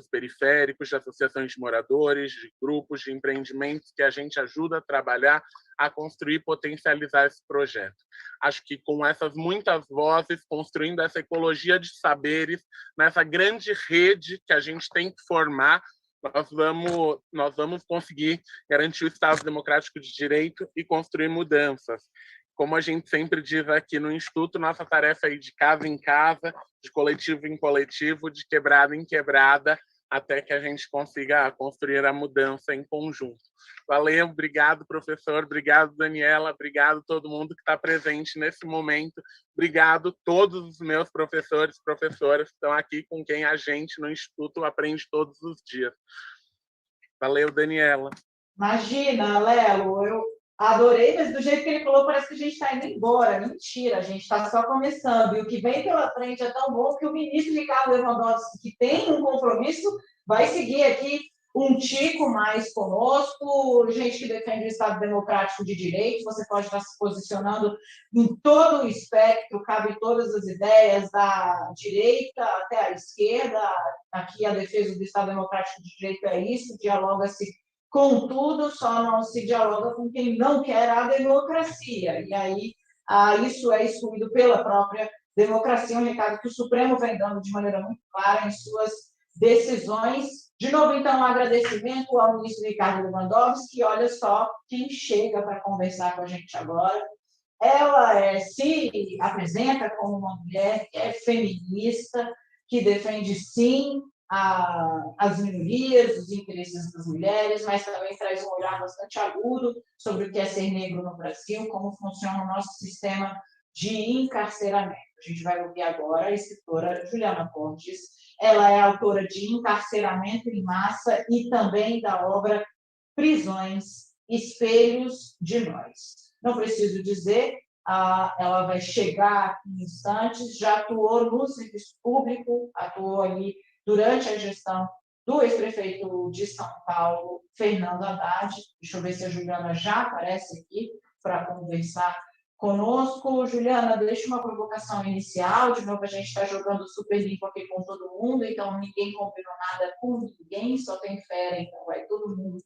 periféricos, de associações de moradores, de grupos, de empreendimentos que a gente ajuda a trabalhar, a construir e potencializar esse projeto. Acho que com essas muitas vozes, construindo essa ecologia de saberes, nessa grande rede que a gente tem que formar, nós vamos conseguir garantir o Estado democrático de direito e construir mudanças. Como a gente sempre diz aqui no Instituto, nossa tarefa é ir de casa em casa, de coletivo em coletivo, de quebrada em quebrada, até que a gente consiga construir a mudança em conjunto. Valeu, obrigado, professor, obrigado, Daniela, obrigado todo mundo que está presente nesse momento, obrigado todos os meus professores e professoras que estão aqui, com quem a gente no Instituto aprende todos os dias. Valeu, Daniela. Imagina, Lelo, eu adorei, mas do jeito que ele falou, parece que a gente está indo embora. Mentira, a gente está só começando. E o que vem pela frente é tão bom que o ministro Ricardo Lewandowski, que tem um compromisso, vai seguir aqui um tico mais conosco, gente que defende o Estado democrático de direito. Você pode estar se posicionando em todo o espectro, cabe todas as ideias, da direita até a esquerda. Aqui a defesa do Estado democrático de direito é isso, dialoga-se com tudo, só não se dialoga com quem não quer a democracia. E aí isso é excluído pela própria democracia, um recado que o Supremo vem dando de maneira muito clara em suas decisões. De novo, então, um agradecimento ao ministro Ricardo Lewandowski. Olha só quem chega para conversar com a gente agora. Ela se apresenta como uma mulher que é feminista, que defende, sim, as minorias, os interesses das mulheres, mas também traz um olhar bastante agudo sobre o que é ser negro no Brasil, como funciona o nosso sistema de encarceramento. A gente vai ouvir agora a escritora Juliana Borges. Ela é autora de Encarceramento em Massa e também da obra Prisões, Espelhos de Nós. Não preciso dizer, ela vai chegar em instantes, já atuou no serviço público, atuou ali durante a gestão do ex-prefeito de São Paulo, Fernando Haddad. Deixa eu ver se a Juliana já aparece aqui para conversar conosco. Juliana, deixa uma provocação inicial. De novo, a gente está jogando super limpo aqui com todo mundo, então ninguém combinou nada com ninguém, só tem fera, então vai todo mundo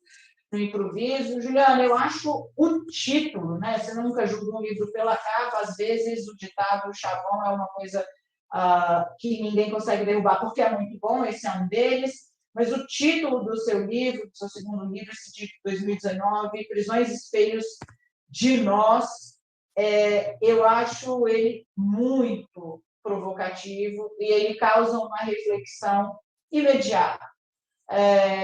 no improviso. Juliana, eu acho o título, né? Você nunca julga um livro pela capa, às vezes o ditado, o chavão, é uma coisa que ninguém consegue derrubar, porque é muito bom, esse é um deles, mas o título do seu livro, do seu segundo livro, esse de 2019, Prisões e Espelhos de Nós, eu acho ele muito provocativo e ele causa uma reflexão imediata.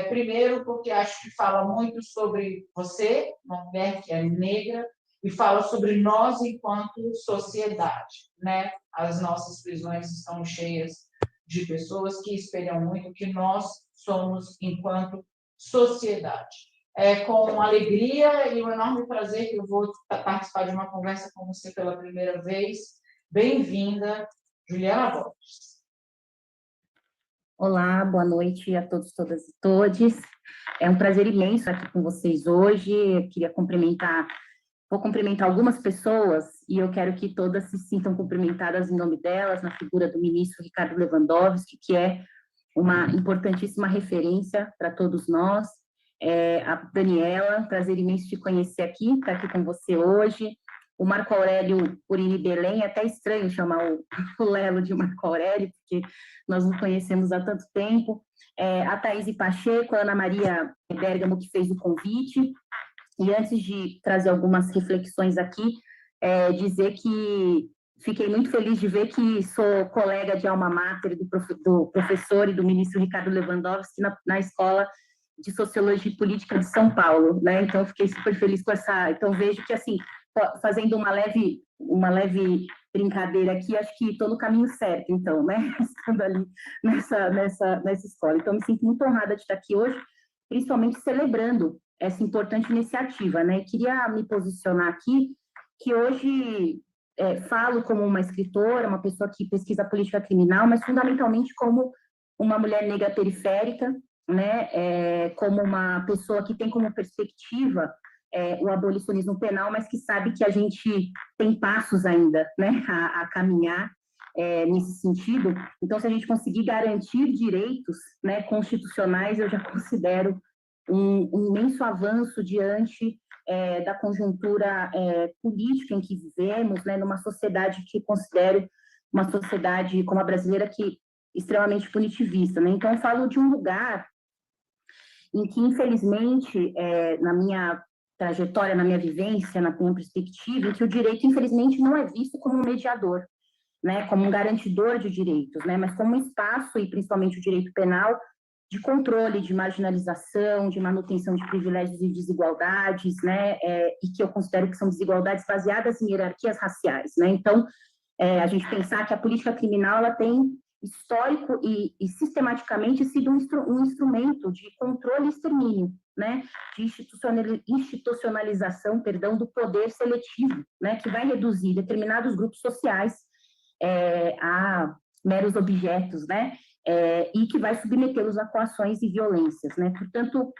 Primeiro, porque acho que fala muito sobre você, uma mulher que é negra, e fala sobre nós enquanto sociedade, né? As nossas prisões estão cheias de pessoas que espelham muito o que nós somos enquanto sociedade. Com alegria e um enorme prazer que eu vou participar de uma conversa com você pela primeira vez. Bem-vinda, Juliana Borges. Olá, boa noite a todos, todas e todes. É um prazer imenso estar aqui com vocês hoje. Eu queria vou cumprimentar algumas pessoas e eu quero que todas se sintam cumprimentadas em nome delas, na figura do ministro Ricardo Lewandowski, que é uma importantíssima referência para todos nós. A Daniela, prazer imenso te conhecer aqui, estar aqui com você hoje. O Marco Aurélio Urini Belém, é até estranho chamar o Lelo de Marco Aurélio, porque nós nos conhecemos há tanto tempo. A Thaís Pacheco, a Ana Maria Bergamo, que fez o convite. E antes de trazer algumas reflexões aqui, dizer que fiquei muito feliz de ver que sou colega de alma mater do professor e do ministro Ricardo Lewandowski na escola de Sociologia e Política de São Paulo, né? Então, fiquei super feliz com essa... Então, vejo que, assim, fazendo uma leve brincadeira aqui, acho que estou no caminho certo, então, né? Estando ali nessa escola. Então, me sinto muito honrada de estar aqui hoje, principalmente celebrando essa importante iniciativa, né? Queria me posicionar aqui, que hoje falo como uma escritora, uma pessoa que pesquisa política criminal, mas fundamentalmente como uma mulher negra periférica, né? Como uma pessoa que tem como perspectiva o abolicionismo penal, mas que sabe que a gente tem passos ainda, né? A caminhar nesse sentido. Então, se a gente conseguir garantir direitos, né, constitucionais, eu já considero um imenso avanço diante da conjuntura política em que vivemos, né, numa sociedade que considero uma sociedade como a brasileira que extremamente punitivista, né? Então, eu falo de um lugar em que, infelizmente, na minha trajetória, na minha vivência, na minha perspectiva, em que o direito, infelizmente, não é visto como um mediador, né, como um garantidor de direitos, né, mas como um espaço, e principalmente o direito penal, de controle, de marginalização, de manutenção de privilégios e desigualdades, né, e que eu considero que são desigualdades baseadas em hierarquias raciais, né. Então, a gente pensar que a política criminal, ela tem histórico e sistematicamente sido um instrumento de controle e extermínio, né, de institucionalização, perdão, do poder seletivo, né, que vai reduzir determinados grupos sociais a meros objetos, né, e que vai submetê-los a coações e violências, né. Portanto,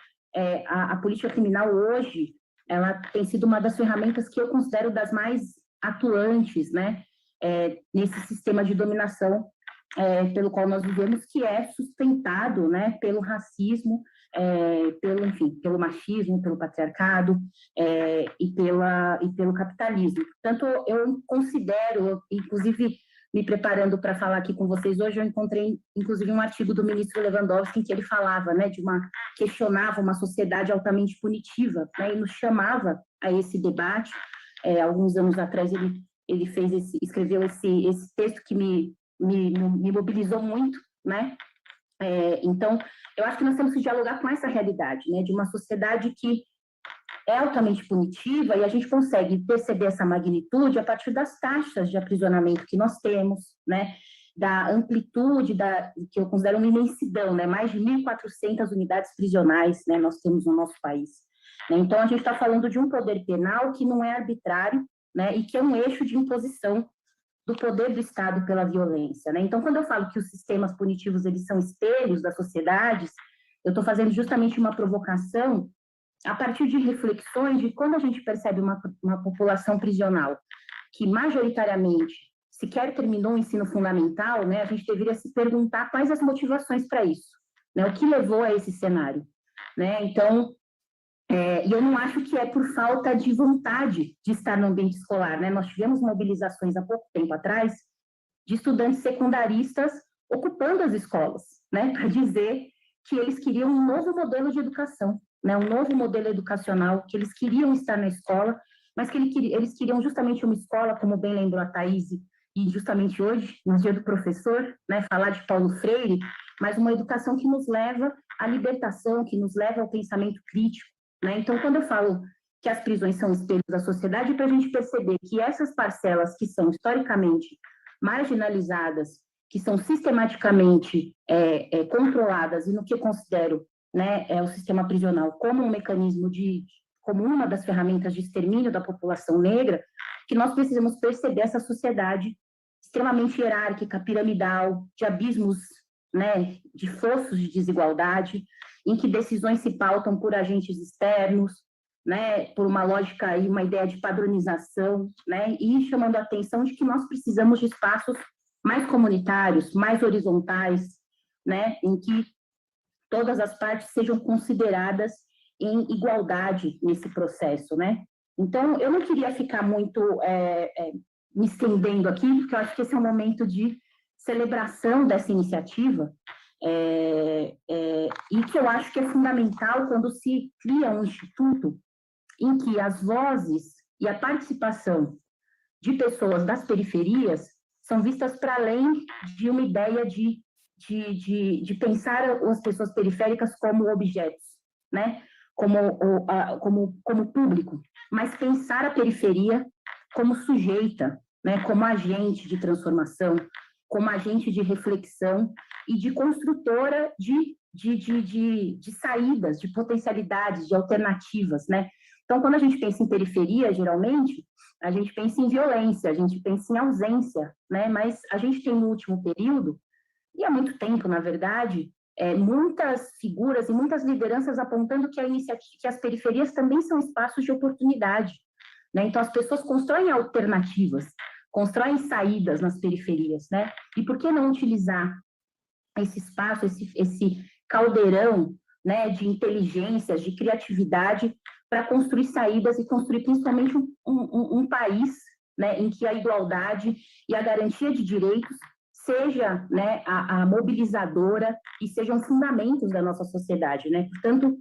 a política criminal hoje, ela tem sido uma das ferramentas que eu considero das mais atuantes, né, nesse sistema de dominação pelo qual nós vivemos, que é sustentado, né, pelo racismo, pelo machismo, pelo patriarcado e pelo capitalismo. Portanto, eu considero, inclusive, me preparando para falar aqui com vocês hoje, eu encontrei, inclusive, um artigo do ministro Lewandowski em que ele falava, né, questionava uma sociedade altamente punitiva, né, e nos chamava a esse debate. Alguns anos atrás, ele escreveu esse texto que me mobilizou muito, né? Então, eu acho que nós temos que dialogar com essa realidade, né, de uma sociedade que é altamente punitiva, e a gente consegue perceber essa magnitude a partir das taxas de aprisionamento que nós temos, né, da amplitude, que eu considero uma imensidão, né, mais de 1.400 unidades prisionais, né, nós temos no nosso país. Né? Então, a gente está falando de um poder penal que não é arbitrário, né, e que é um eixo de imposição do poder do Estado pela violência, né? Então, quando eu falo que os sistemas punitivos, eles são espelhos das sociedades, eu estou fazendo justamente uma provocação a partir de reflexões de quando a gente percebe uma população prisional que, majoritariamente, sequer terminou o ensino fundamental, né, a gente deveria se perguntar quais as motivações para isso, né, o que levou a esse cenário, né? Então, e eu não acho que é por falta de vontade de estar no ambiente escolar, né? Nós tivemos mobilizações há pouco tempo atrás de estudantes secundaristas ocupando as escolas, né? Para dizer que eles queriam um novo modelo de educação, né? Um novo modelo educacional, que eles queriam estar na escola, mas que eles queriam justamente uma escola, como bem lembrou a Thaís, e justamente hoje, no Dia do Professor, né? Falar de Paulo Freire, mas uma educação que nos leva à libertação, que nos leva ao pensamento crítico. Né? Então, quando eu falo que as prisões são espelhos da sociedade, para a gente perceber que essas parcelas que são historicamente marginalizadas, que são sistematicamente controladas, e no que eu considero, né, o sistema prisional como um mecanismo como uma das ferramentas de extermínio da população negra, que nós precisamos perceber essa sociedade extremamente hierárquica, piramidal, de abismos, né, de fossos de desigualdade, em que decisões se pautam por agentes externos, né, por uma lógica e uma ideia de padronização, né, e chamando a atenção de que nós precisamos de espaços mais comunitários, mais horizontais, né, em que todas as partes sejam consideradas em igualdade nesse processo, né. Então, eu não queria ficar muito me estendendo aqui, porque eu acho que esse é um momento de celebração dessa iniciativa, e que eu acho que é fundamental quando se cria um instituto em que as vozes e a participação de pessoas das periferias são vistas para além de uma ideia de pensar as pessoas periféricas como objetos, né, como público, mas pensar a periferia como sujeita, né, como agente de transformação, como agente de reflexão e de construtora de saídas, de potencialidades, de alternativas, né? Então, quando a gente pensa em periferia, geralmente, a gente pensa em violência, a gente pensa em ausência, né? Mas a gente tem no último período, e há muito tempo, na verdade, muitas figuras e muitas lideranças apontando que as periferias também são espaços de oportunidade, né? Então, as pessoas constroem alternativas, constroem saídas nas periferias, né? E por que não utilizar esse espaço, esse caldeirão, né, de inteligências, de criatividade, para construir saídas e construir principalmente um país, né, em que a igualdade e a garantia de direitos seja, né, a mobilizadora e sejam fundamentos da nossa sociedade, né? Portanto,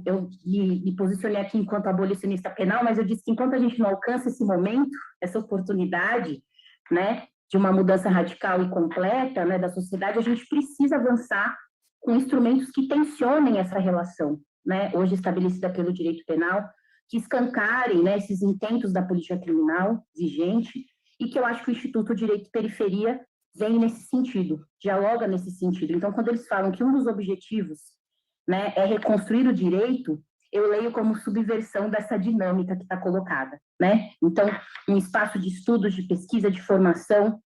eu me posicionei aqui enquanto abolicionista penal, mas eu disse que enquanto a gente não alcança esse momento, essa oportunidade, né, de uma mudança radical e completa, né, da sociedade, a gente precisa avançar com instrumentos que tensionem essa relação, né, hoje estabelecida pelo direito penal, que escancarem, né, esses intentos da política criminal vigente, e que eu acho que o Instituto Direito e Periferia vem nesse sentido, dialoga nesse sentido. Então, quando eles falam que um dos objetivos, né, é reconstruir o direito, eu leio como subversão dessa dinâmica que está colocada, né? Então, um espaço de estudos, de pesquisa, de formação,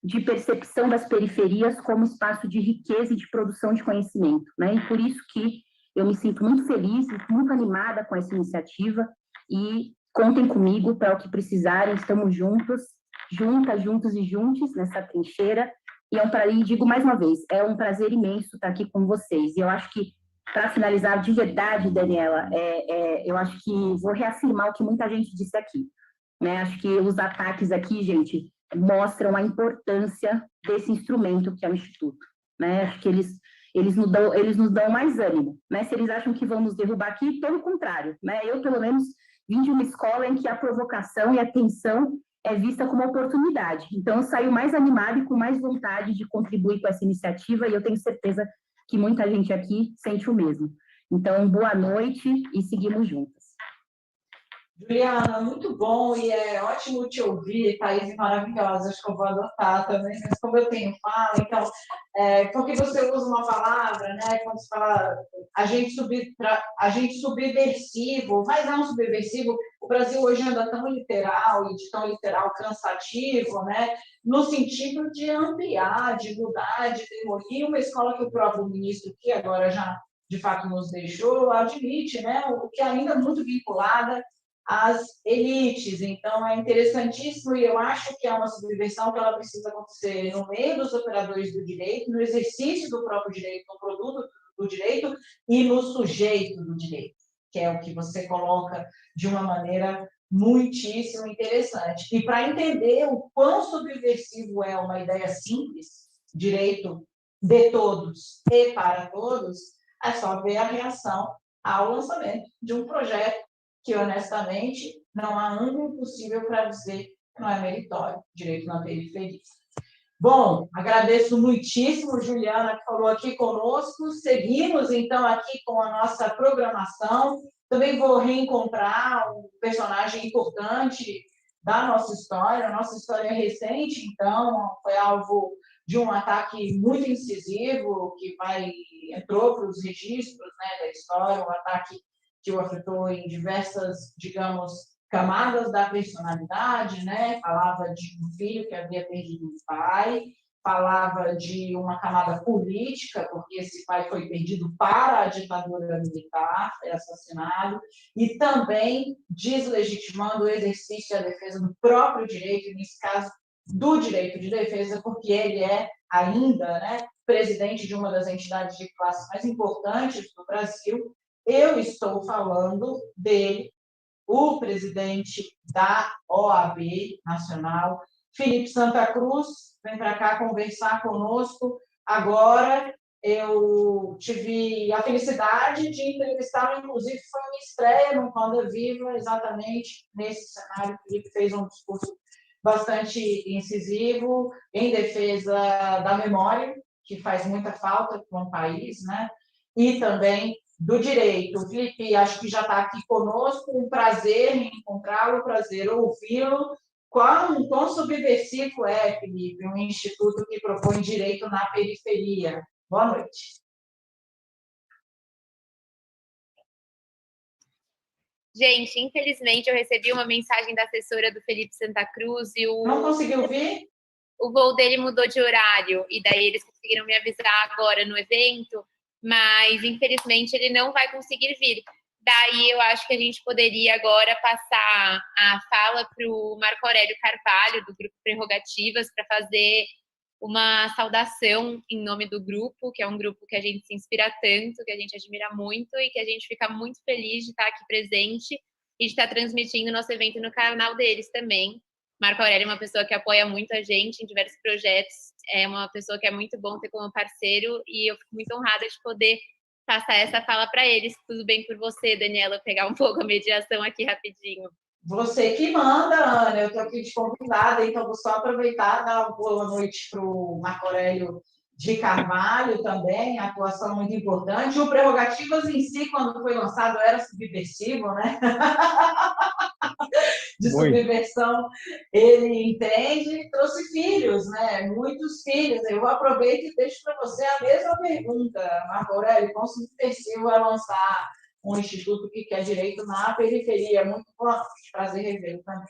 de percepção das periferias como espaço de riqueza e de produção de conhecimento, né? E por isso que eu me sinto muito feliz, muito animada com essa iniciativa, e contem comigo para o que precisarem, estamos juntos, juntos e juntos nessa trincheira, e digo mais uma vez, é um prazer imenso estar aqui com vocês, e eu acho que, para finalizar de verdade, Daniela, eu acho que vou reafirmar o que muita gente disse aqui, né? Acho que os ataques aqui, gente, mostram a importância desse instrumento que é o Instituto, né? Acho que eles nos dão mais ânimo, né? Se eles acham que vão nos derrubar aqui, pelo contrário, né? Eu, pelo menos, vim de uma escola em que a provocação e a tensão é vista como oportunidade. Então, eu saio mais animada e com mais vontade de contribuir com essa iniciativa, e eu tenho certeza que muita gente aqui sente o mesmo. Então, boa noite e seguimos juntas. Juliana, muito bom, e é ótimo te ouvir, Thaís, maravilhosa, acho que eu vou adotar também, mas como eu tenho fala, então, porque você usa uma palavra, né, quando se fala agente subversivo, mas não subversivo, o Brasil hoje anda tão literal, e de tão literal cansativo, né, no sentido de ampliar, de mudar, de demolir uma escola que o próprio ministro, que agora já, de fato, nos deixou, admite, né, o que ainda é muito vinculada as elites. Então, é interessantíssimo, e eu acho que é uma subversão que ela precisa acontecer no meio dos operadores do direito, no exercício do próprio direito, no produto do direito e no sujeito do direito, que é o que você coloca de uma maneira muitíssimo interessante. E para entender o quão subversivo é uma ideia simples, direito de todos e para todos, é só ver a reação ao lançamento de um projeto que, honestamente, não há ângulo possível para dizer que não é meritório, direito na periferia. Bom, agradeço muitíssimo, Juliana, que falou aqui conosco. Seguimos, então, aqui com a nossa programação. Também vou reencontrar um personagem importante da nossa história. A nossa história é recente, então, foi alvo de um ataque muito incisivo, que entrou para os registros, né, da história, um ataque que o afetou em diversas, digamos, camadas da personalidade, né? Falava de um filho que havia perdido o pai, falava de uma camada política, porque esse pai foi perdido para a ditadura militar, foi assassinado, e também deslegitimando o exercício e a defesa do próprio direito, nesse caso, do direito de defesa, porque ele é ainda, né, presidente de uma das entidades de classe mais importantes do Brasil. Eu estou falando dele, o presidente da OAB Nacional, Felipe Santa Cruz, vem para cá conversar conosco. Agora, eu tive a felicidade de entrevistá-lo, inclusive foi uma estreia no Roda Viva, exatamente nesse cenário. O Felipe fez um discurso bastante incisivo em defesa da memória, que faz muita falta para um país, né? E também do Direito. O Felipe, acho que já está aqui conosco, um prazer em encontrá-lo, um prazer ouvi-lo. Quão subversivo é, Felipe, um instituto que propõe direito na periferia? Boa noite. Gente, infelizmente eu recebi uma mensagem da assessora do Felipe Santa Cruz e Não conseguiu ouvir? O voo dele mudou de horário, e daí eles conseguiram me avisar agora no evento, mas infelizmente ele não vai conseguir vir. Daí eu acho que a gente poderia agora passar a fala para o Marco Aurélio Carvalho, do Grupo Prerrogativas, para fazer uma saudação em nome do grupo, que é um grupo que a gente se inspira tanto, que a gente admira muito e que a gente fica muito feliz de estar aqui presente e de estar transmitindo nosso evento no canal deles também. Marco Aurélio é uma pessoa que apoia muito a gente em diversos projetos, é uma pessoa que é muito bom ter como parceiro e eu fico muito honrada de poder passar essa fala para eles. Tudo bem por você, Daniela, pegar um pouco a mediação aqui rapidinho. Você que manda, Ana, eu estou aqui de convidada, então vou só aproveitar e dar uma boa noite para o Marco Aurélio de Carvalho também, atuação muito importante. O Prerrogativas em si, quando foi lançado, era subversivo, né? De subversão, ele entende, trouxe filhos, né? Muitos filhos. Eu aproveito e deixo para você a mesma pergunta, Marco Aurélio, quão subversivo é lançar um instituto que quer direito na periferia? Muito bom, prazer revê-lo também.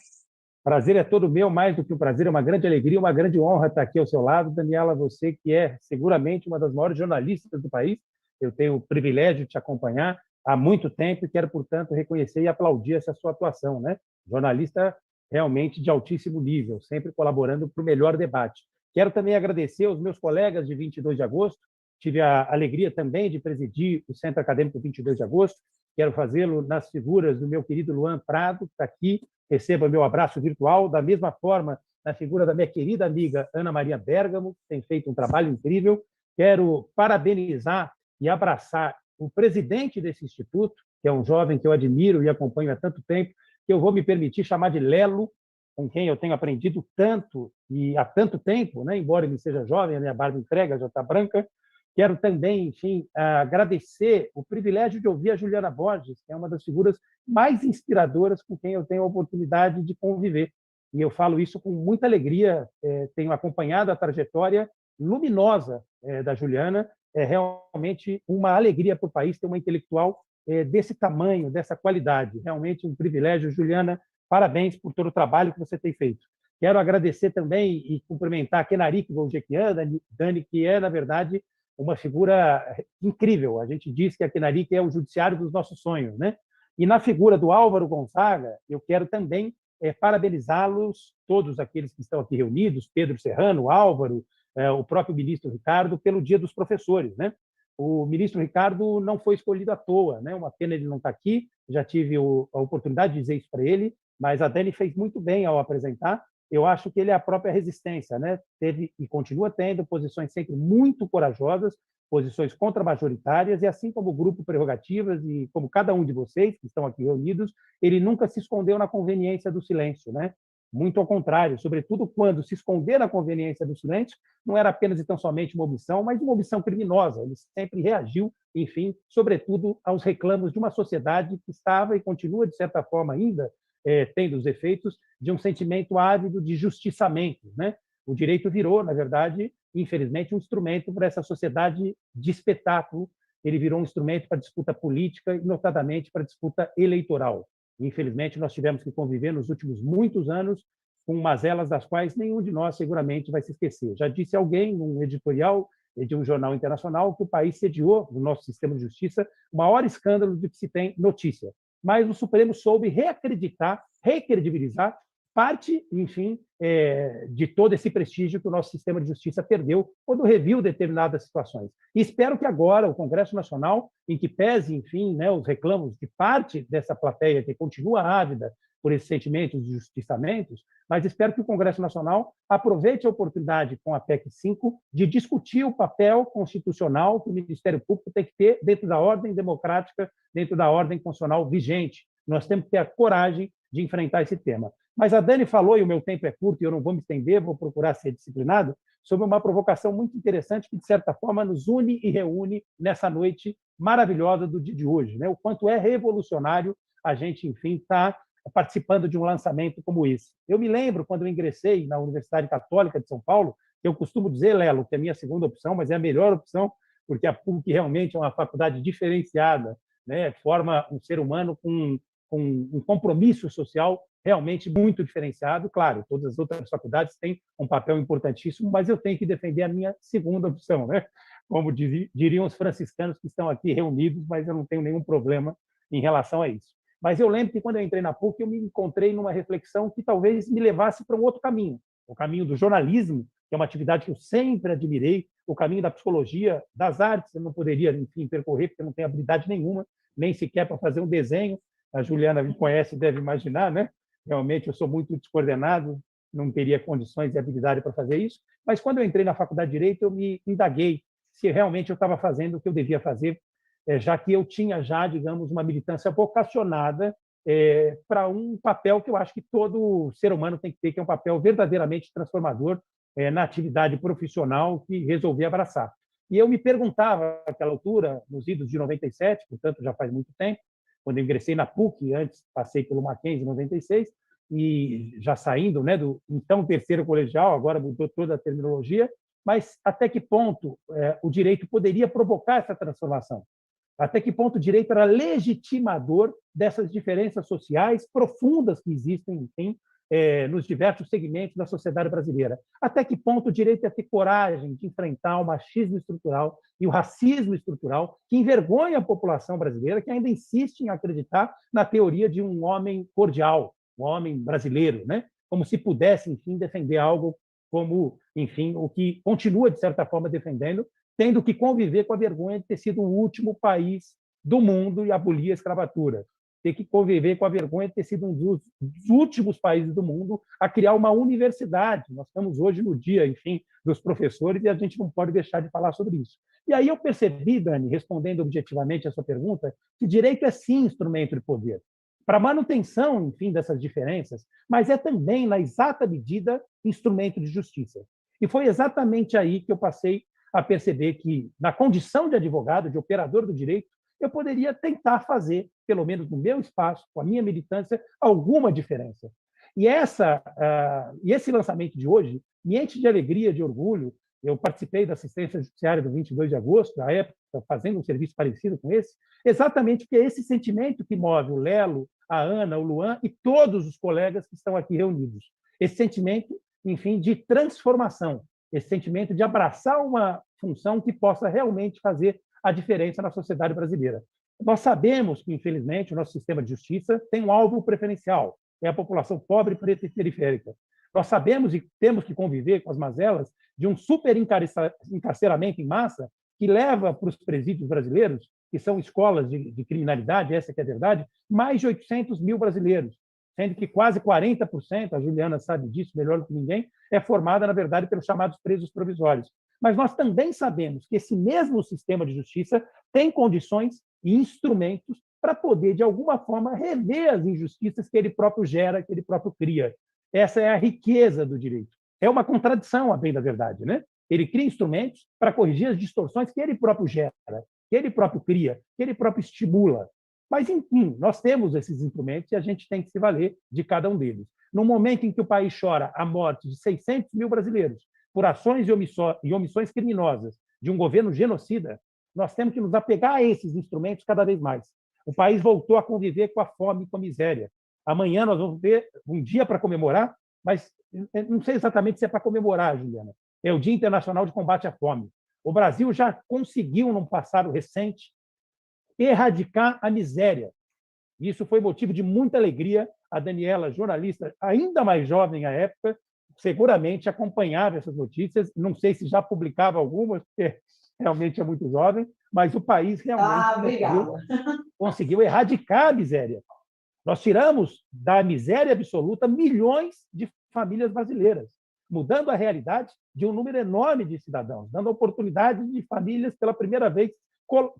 Prazer é todo meu, mais do que um prazer, é uma grande alegria, uma grande honra estar aqui ao seu lado. Daniela, você que é seguramente uma das maiores jornalistas do país, eu tenho o privilégio de te acompanhar há muito tempo e quero, portanto, reconhecer e aplaudir essa sua atuação, né? Jornalista realmente de altíssimo nível, sempre colaborando para o melhor debate. Quero também agradecer aos meus colegas de 22 de agosto, tive a alegria também de presidir o Centro Acadêmico 22 de agosto, quero fazê-lo nas figuras do meu querido Luan Prado, que está aqui, receba meu abraço virtual, da mesma forma na figura da minha querida amiga Ana Maria Bergamo, que tem feito um trabalho incrível. Quero parabenizar e abraçar o presidente desse instituto, que é um jovem que eu admiro e acompanho há tanto tempo, que eu vou me permitir chamar de Lelo, com quem eu tenho aprendido tanto e há tanto tempo, né? Embora ele seja jovem, a minha barba entrega, já está branca. Quero também, enfim, agradecer o privilégio de ouvir a Juliana Borges, que é uma das figuras mais inspiradoras com quem eu tenho a oportunidade de conviver. E eu falo isso com muita alegria, tenho acompanhado a trajetória luminosa da Juliana. É realmente uma alegria para o país ter uma intelectual desse tamanho, dessa qualidade. Realmente um privilégio. Juliana, parabéns por todo o trabalho que você tem feito. Quero agradecer também e cumprimentar a Kenarik Voljekian, Dani, que é, na verdade, uma figura incrível. A gente diz que a Kenarik é o judiciário dos nossos sonhos, né? E na figura do Álvaro Gonzaga, eu quero também parabenizá-los, todos aqueles que estão aqui reunidos, Pedro Serrano, Álvaro, o próprio ministro Ricardo, pelo Dia dos Professores, né? O ministro Ricardo não foi escolhido à toa, né? Uma pena ele não estar aqui, já tive a oportunidade de dizer isso para ele, mas a Dani fez muito bem ao apresentar. Eu acho que ele é a própria resistência, né? Teve e continua tendo posições sempre muito corajosas, posições contramajoritárias, e assim como o Grupo Prerrogativas e como cada um de vocês que estão aqui reunidos, ele nunca se escondeu na conveniência do silêncio, né? Muito ao contrário, sobretudo quando se esconder na conveniência do silêncio, não era apenas e tão somente uma omissão, mas uma omissão criminosa. Ele sempre reagiu, enfim, sobretudo aos reclamos de uma sociedade que estava e continua, de certa forma, ainda tendo os efeitos de um sentimento ávido de justiçamento, né? O direito virou, na verdade, infelizmente, um instrumento para essa sociedade de espetáculo. Ele virou um instrumento para disputa política e, notadamente, para disputa eleitoral. Infelizmente, nós tivemos que conviver nos últimos muitos anos com mazelas das quais nenhum de nós seguramente vai se esquecer. Já disse alguém num editorial de um jornal internacional que o país sediou, no nosso sistema de justiça, o maior escândalo de que se tem notícia. Mas o Supremo soube reacreditar, recredibilizar parte, enfim, de todo esse prestígio que o nosso sistema de justiça perdeu quando reviu determinadas situações. E espero que agora o Congresso Nacional, em que pese, enfim, né, os reclamos de parte dessa plateia que continua ávida por esses sentimentos de justiçamentos, mas espero que o Congresso Nacional aproveite a oportunidade com a PEC 5 de discutir o papel constitucional que o Ministério Público tem que ter dentro da ordem democrática, dentro da ordem constitucional vigente. Nós temos que ter a coragem de enfrentar esse tema. Mas a Dani falou, e o meu tempo é curto, e eu não vou me estender, vou procurar ser disciplinado, sobre uma provocação muito interessante que, de certa forma, nos une e reúne nessa noite maravilhosa do dia de hoje, né? O quanto é revolucionário a gente, enfim, estar participando de um lançamento como esse. Eu me lembro, quando eu ingressei na Universidade Católica de São Paulo, eu costumo dizer, Lelo, que é a minha segunda opção, mas é a melhor opção, porque a PUC realmente é uma faculdade diferenciada, né? Forma um ser humano com um compromisso social realmente muito diferenciado. Claro, todas as outras faculdades têm um papel importantíssimo, mas eu tenho que defender a minha segunda opção, né? Como diriam os franciscanos que estão aqui reunidos, mas eu não tenho nenhum problema em relação a isso. Mas eu lembro que, quando eu entrei na PUC, eu me encontrei numa reflexão que talvez me levasse para um outro caminho, o caminho do jornalismo, que é uma atividade que eu sempre admirei, o caminho da psicologia, das artes, eu não poderia, enfim, percorrer, porque eu não tenho habilidade nenhuma, nem sequer para fazer um desenho. A Juliana me conhece e deve imaginar, né? Realmente eu sou muito descoordenado, não teria condições e habilidade para fazer isso. Mas, quando eu entrei na Faculdade de Direito, eu me indaguei se realmente eu estava fazendo o que eu devia fazer, já que eu tinha já, digamos, uma militância vocacionada para um papel que eu acho que todo ser humano tem que ter, que é um papel verdadeiramente transformador na atividade profissional que resolvi abraçar. E eu me perguntava, naquela altura, nos idos de 97, portanto, já faz muito tempo, quando eu ingressei na PUC, antes passei pelo Mackenzie em 96, e já saindo, né, do então terceiro colegial, agora mudou toda a terminologia, mas até que ponto o direito poderia provocar essa transformação? Até que ponto o direito era legitimador dessas diferenças sociais profundas que existem, enfim, nos diversos segmentos da sociedade brasileira? Até que ponto o direito é ter coragem de enfrentar o machismo estrutural e o racismo estrutural que envergonha a população brasileira, que ainda insiste em acreditar na teoria de um homem cordial, um homem brasileiro, né? Como se pudesse, enfim, defender algo como, enfim, o que continua, de certa forma, defendendo, tendo que conviver com a vergonha de ter sido o último país do mundo e abolir a escravatura, ter que conviver com a vergonha de ter sido um dos últimos países do mundo a criar uma universidade. Nós estamos hoje no dia, enfim, dos professores, e a gente não pode deixar de falar sobre isso. E aí eu percebi, Dani, respondendo objetivamente a sua pergunta, que direito é sim instrumento de poder, para manutenção, enfim, dessas diferenças, mas é também, na exata medida, instrumento de justiça. E foi exatamente aí que eu passei a perceber que, na condição de advogado, de operador do direito, eu poderia tentar fazer, pelo menos no meu espaço, com a minha militância, alguma diferença. E esse lançamento de hoje me enche de alegria, de orgulho. Eu participei da assistência judiciária do 22 de agosto, à época, fazendo um serviço parecido com esse, exatamente porque é esse sentimento que move o Lelo, a Ana, o Luan e todos os colegas que estão aqui reunidos. Esse sentimento, enfim, de transformação, esse sentimento de abraçar uma função que possa realmente fazer a diferença na sociedade brasileira. Nós sabemos que, infelizmente, o nosso sistema de justiça tem um alvo preferencial, é a população pobre, preta e periférica. Nós sabemos e temos que conviver com as mazelas de um superencarceramento em massa que leva para os presídios brasileiros, que são escolas de criminalidade, essa que é a verdade, mais de 800 mil brasileiros, sendo que quase 40%, a Juliana sabe disso melhor do que ninguém, é formada, na verdade, pelos chamados presos provisórios. Mas nós também sabemos que esse mesmo sistema de justiça tem condições e instrumentos para poder, de alguma forma, rever as injustiças que ele próprio gera, que ele próprio cria. Essa é a riqueza do direito. É uma contradição, a bem da verdade, né? Ele cria instrumentos para corrigir as distorções que ele próprio gera, que ele próprio cria, que ele próprio estimula. Mas, enfim, nós temos esses instrumentos e a gente tem que se valer de cada um deles. No momento em que o país chora a morte de 600 mil brasileiros por ações e omissões criminosas de um governo genocida, nós temos que nos apegar a esses instrumentos cada vez mais. O país voltou a conviver com a fome e com a miséria. Amanhã nós vamos ter um dia para comemorar, mas não sei exatamente se é para comemorar, Juliana. É o Dia Internacional de Combate à Fome. O Brasil já conseguiu, num passado recente, erradicar a miséria. Isso foi motivo de muita alegria. A Daniela, jornalista ainda mais jovem à época, seguramente acompanhava essas notícias. Não sei se já publicava algumas, porque realmente é muito jovem, mas o país realmente conseguiu erradicar a miséria. Nós tiramos da miséria absoluta milhões de famílias brasileiras, mudando a realidade de um número enorme de cidadãos, dando oportunidade de famílias, pela primeira vez,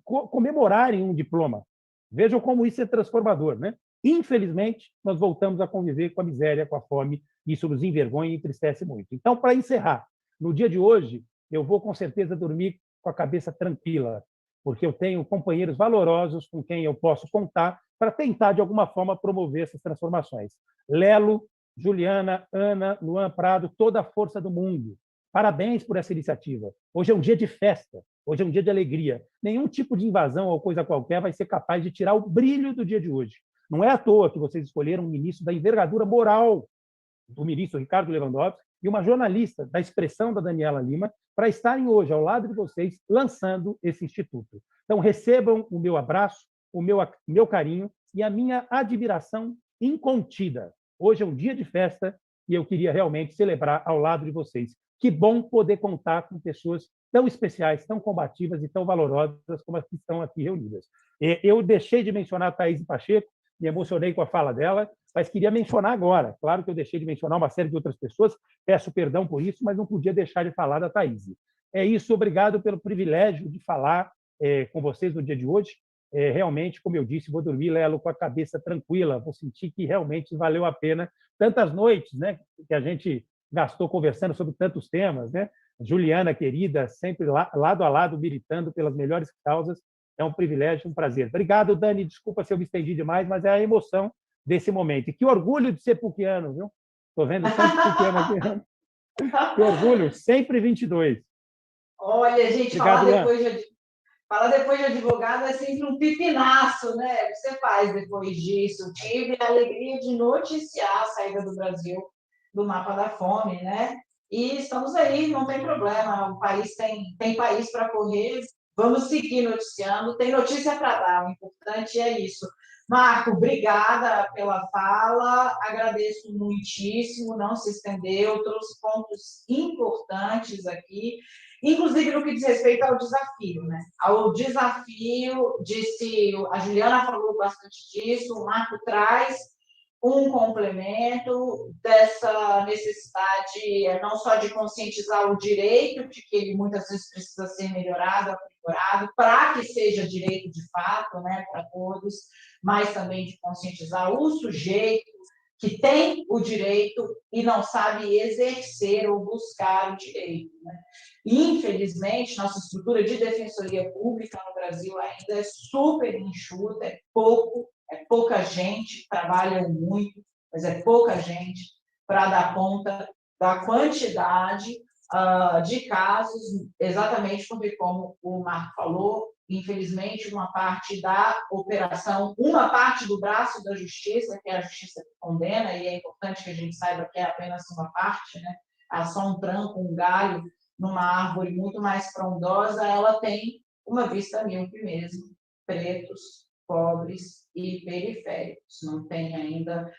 comemorarem um diploma. Vejam como isso é transformador, né? Infelizmente, nós voltamos a conviver com a miséria, com a fome, e isso nos envergonha e entristece muito. Então, para encerrar, no dia de hoje, eu vou com certeza dormir com a cabeça tranquila, porque eu tenho companheiros valorosos com quem eu posso contar para tentar, de alguma forma, promover essas transformações. Lelo, Juliana, Ana, Luan Prado, toda a força do mundo. Parabéns por essa iniciativa. Hoje é um dia de festa, hoje é um dia de alegria. Nenhum tipo de invasão ou coisa qualquer vai ser capaz de tirar o brilho do dia de hoje. Não é à toa que vocês escolheram um ministro da envergadura moral do ministro Ricardo Lewandowski e uma jornalista da Expressão da Daniela Lima para estarem hoje ao lado de vocês lançando esse instituto. Então, recebam o meu abraço, o meu carinho e a minha admiração incontida. Hoje é um dia de festa e eu queria realmente celebrar ao lado de vocês. Que bom poder contar com pessoas tão especiais, tão combativas e tão valorosas como as que estão aqui reunidas. Eu deixei de mencionar a Thaís Pacheco, me emocionei com a fala dela, mas queria mencionar agora. Claro que eu deixei de mencionar uma série de outras pessoas, peço perdão por isso, mas não podia deixar de falar da Thaís. É isso, obrigado pelo privilégio de falar com vocês no dia de hoje. Realmente, como eu disse, vou dormir, Lelo, com a cabeça tranquila, vou sentir que realmente valeu a pena tantas noites, né, que a gente gastou conversando sobre tantos temas, né? Juliana, querida, sempre lado a lado, militando pelas melhores causas. É um privilégio, um prazer. Obrigado, Dani. Desculpa se eu me estendi demais, mas é a emoção desse momento. E que orgulho de ser puquiano, viu? Estou vendo tanto puquiano aqui. Que orgulho, sempre 22. Olha, gente, Obrigado, falar depois de advogado é sempre um pipinaço, né? O que você faz depois disso? Tive a alegria de noticiar a saída do Brasil do mapa da fome, né? E estamos aí, não tem problema. O país tem país para correr. Vamos seguir noticiando. Tem notícia para dar. O importante é isso. Marco, obrigada pela fala. Agradeço muitíssimo. Não se estendeu. Trouxe pontos importantes aqui. Inclusive no que diz respeito ao desafio, né? Ao desafio, a Juliana falou bastante disso, o Marco traz um complemento dessa necessidade não só de conscientizar o direito, de que ele muitas vezes precisa ser melhorado, aprimorado, para que seja direito de fato, né, para todos, mas também de conscientizar o sujeito que tem o direito e não sabe exercer ou buscar o direito, né? Infelizmente, nossa estrutura de defensoria pública no Brasil ainda é super enxuta, é pouca gente, trabalha muito, mas é pouca gente para dar conta da quantidade de casos, exatamente porque, como o Marco falou, infelizmente, uma parte da operação, uma parte do braço da justiça, que é a justiça que condena, e é importante que a gente saiba que é apenas uma parte, né? É só um tranco, um galho, numa árvore muito mais frondosa, ela tem uma vista míope mesmo, pretos, pobres e periféricos. Não tem ainda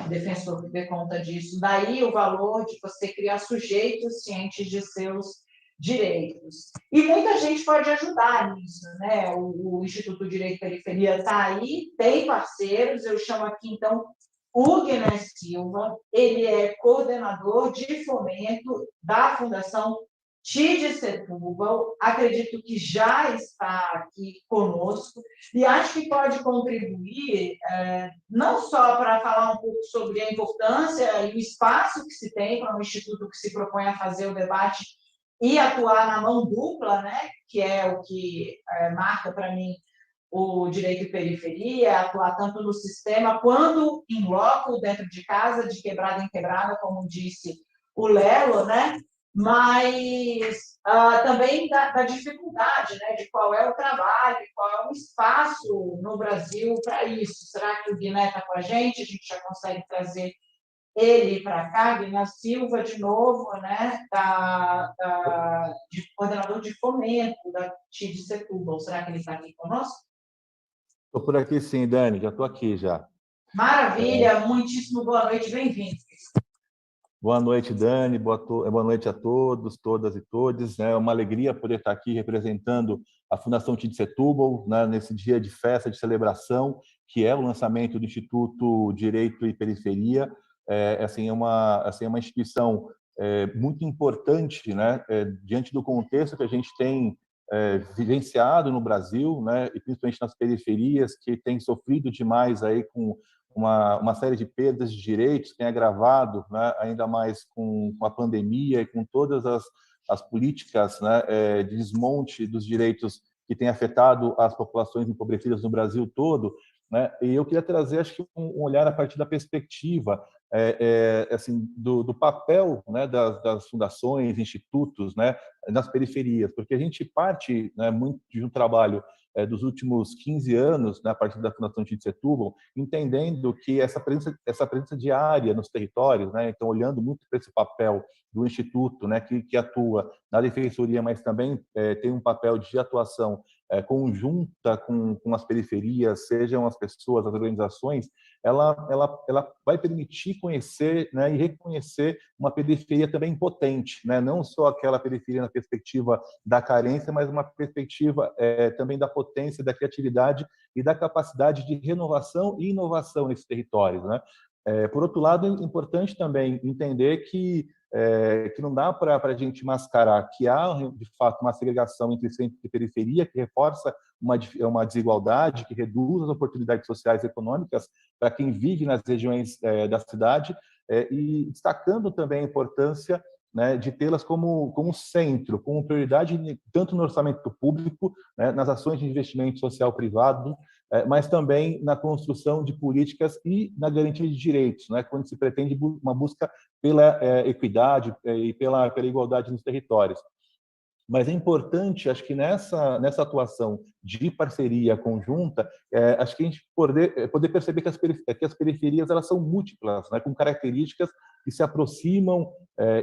defensor que dê conta disso. Daí o valor de você criar sujeitos cientes de seus direitos. E muita gente pode ajudar nisso, né? O Instituto Direito e Periferia está aí, tem parceiros, eu chamo aqui, então, o Guilherme Silva, ele é coordenador de fomento da Fundação TID Setúbal, acredito que já está aqui conosco, e acho que pode contribuir não só para falar um pouco sobre a importância e o espaço que se tem para um instituto que se propõe a fazer o debate e atuar na mão dupla, né, que é o que marca para mim o direito e periferia, atuar tanto no sistema quanto em loco, dentro de casa, de quebrada em quebrada, como disse o Lelo, né? Mas também da dificuldade, né, de qual é o trabalho, qual é o espaço no Brasil para isso. Será que o Guiné está com a gente já consegue trazer ele para cá, Guiné Silva, de novo, né, de coordenador de fomento da TID Setúbal. Será que ele está aqui conosco? Estou por aqui sim, Dani, já estou aqui já. Maravilha, muitíssimo boa noite, bem-vindo. Boa noite, Dani, boa noite a todos, todas e todes. É uma alegria poder estar aqui representando a Fundação TID Setúbal, né, nesse dia de festa, de celebração, que é o lançamento do Instituto Direito e Periferia. É uma instituição muito importante, né, diante do contexto que a gente tem vivenciado no Brasil, né, e principalmente nas periferias, que tem sofrido demais aí com uma série de perdas de direitos, tem agravado, né, ainda mais com a pandemia e com todas as políticas, né, de desmonte dos direitos que tem afetado as populações empobrecidas no Brasil todo, né? E eu queria trazer, acho que, um olhar a partir da perspectiva assim, do papel, né, das fundações, institutos, né, nas periferias, porque a gente parte, né, muito de um trabalho dos últimos 15 anos, né, a partir da Fundação Tite Setúbal, entendendo que essa presença diária nos territórios, né, então olhando muito para esse papel do Instituto, né, que atua na defensoria, mas também tem um papel de atuação conjunta com as periferias, sejam as pessoas, as organizações, ela vai permitir conhecer, né, e reconhecer uma periferia também potente, né, não só aquela periferia na perspectiva da carência, mas uma perspectiva também da potência, da criatividade e da capacidade de renovação e inovação nesses territórios, né? Por outro lado, é importante também entender que não dá para a gente mascarar que há, de fato, uma segregação entre centro e periferia que reforça uma desigualdade, que reduz as oportunidades sociais e econômicas para quem vive nas regiões da cidade, e destacando também a importância, né, de tê-las como centro, como prioridade, tanto no orçamento público, né, nas ações de investimento social privado, mas também na construção de políticas e na garantia de direitos, né, quando se pretende uma busca pela equidade e pela igualdade nos territórios. Mas é importante, acho que nessa atuação de parceria conjunta, acho que a gente poder perceber que as periferias elas são múltiplas, né, com características que se aproximam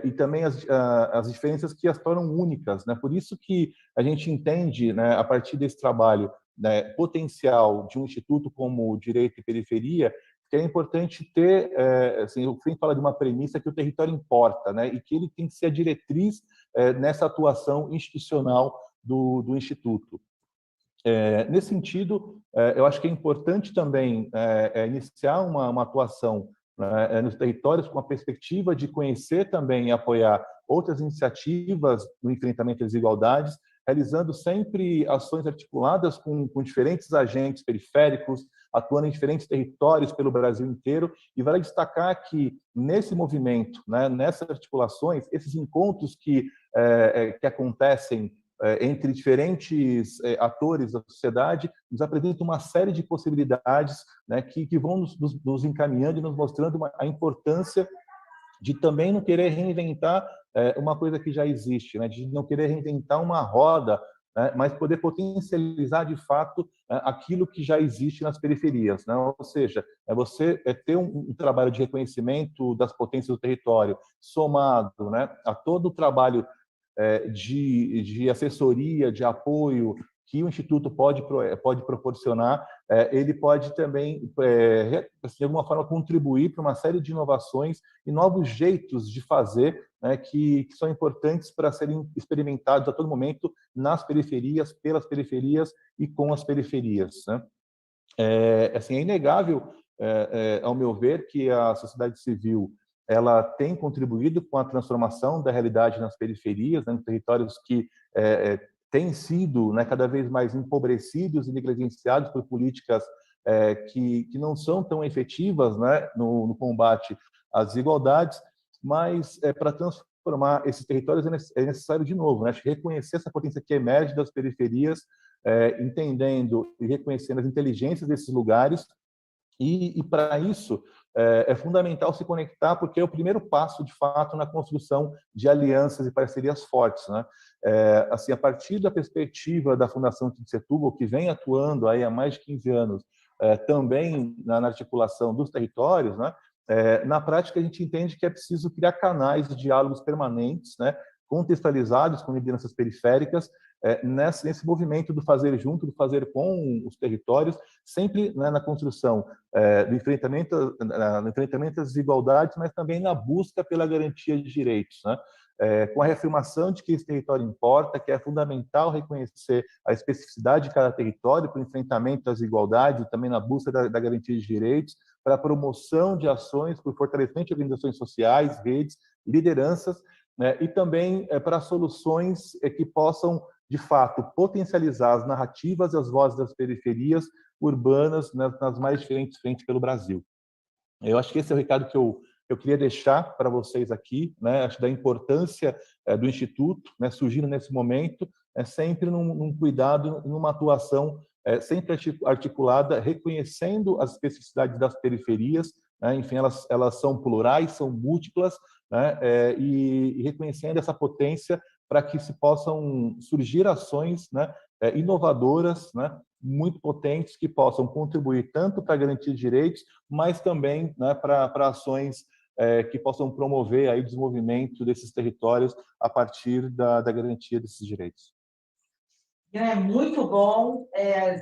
e também as diferenças que as tornam únicas, né? Por isso que a gente entende, né, a partir desse trabalho, né, potencial de um instituto como Direito e Periferia, que é importante ter, assim, o Frim fala de uma premissa que o território importa, né, e que ele tem que ser a diretriz nessa atuação institucional do Instituto. Nesse sentido, eu acho que é importante também iniciar uma atuação, né, nos territórios com a perspectiva de conhecer também e apoiar outras iniciativas no enfrentamento das desigualdades, realizando sempre ações articuladas com diferentes agentes periféricos, atuando em diferentes territórios pelo Brasil inteiro, e vale destacar que nesse movimento, né, nessas articulações, esses encontros que acontecem entre diferentes atores da sociedade, nos apresentam uma série de possibilidades, né, que vão nos encaminhando e nos mostrando a importância de também não querer reinventar uma coisa que já existe, né, de não querer reinventar uma roda, né, mas poder potencializar de fato aquilo que já existe nas periferias, né? Ou seja, você ter um trabalho de reconhecimento das potências do território somado, né, a todo o trabalho de assessoria, de apoio que o Instituto pode proporcionar, ele pode também, de alguma forma, contribuir para uma série de inovações e novos jeitos de fazer, né, que são importantes para serem experimentados a todo momento nas periferias, pelas periferias e com as periferias, né? Assim, é inegável, ao meu ver, que a sociedade civil ela tem contribuído com a transformação da realidade nas periferias, né, nos territórios que têm sido, né, cada vez mais empobrecidos e negligenciados por políticas que não são tão efetivas, né, no combate às desigualdades, mas para transformar esses territórios é necessário, de novo, né, reconhecer essa potência que emerge das periferias, entendendo e reconhecendo as inteligências desses lugares, e para isso é fundamental se conectar, porque é o primeiro passo, de fato, na construção de alianças e parcerias fortes, né? Assim, a partir da perspectiva da Fundação Tite Setúbal, que vem atuando aí há mais de 15 anos, também na articulação dos territórios, né? Na prática, a gente entende que é preciso criar canais de diálogos permanentes, né, contextualizados com lideranças periféricas, nesse movimento do fazer junto, do fazer com os territórios, sempre, né, na construção do enfrentamento das desigualdades, mas também na busca pela garantia de direitos, né? Com a reafirmação de que esse território importa, que é fundamental reconhecer a especificidade de cada território para o enfrentamento das desigualdades e também na busca da garantia de direitos, para a promoção de ações, para o fortalecimento de organizações sociais, redes, lideranças, né, e também para soluções que possam, de fato, potencializar as narrativas e as vozes das periferias urbanas nas mais diferentes frentes pelo Brasil. Eu acho que esse é o recado que eu queria deixar para vocês aqui, né? Acho da importância do Instituto, né, surgindo nesse momento, sempre num cuidado, numa atuação sempre articulada, reconhecendo as especificidades das periferias, né? Enfim, elas são plurais, são múltiplas, né? E reconhecendo essa potência para que se possam surgir ações, né, inovadoras, né, muito potentes, que possam contribuir tanto para garantir direitos, mas também, né, para ações que possam promover aí o desenvolvimento desses territórios a partir da garantia desses direitos. É muito bom.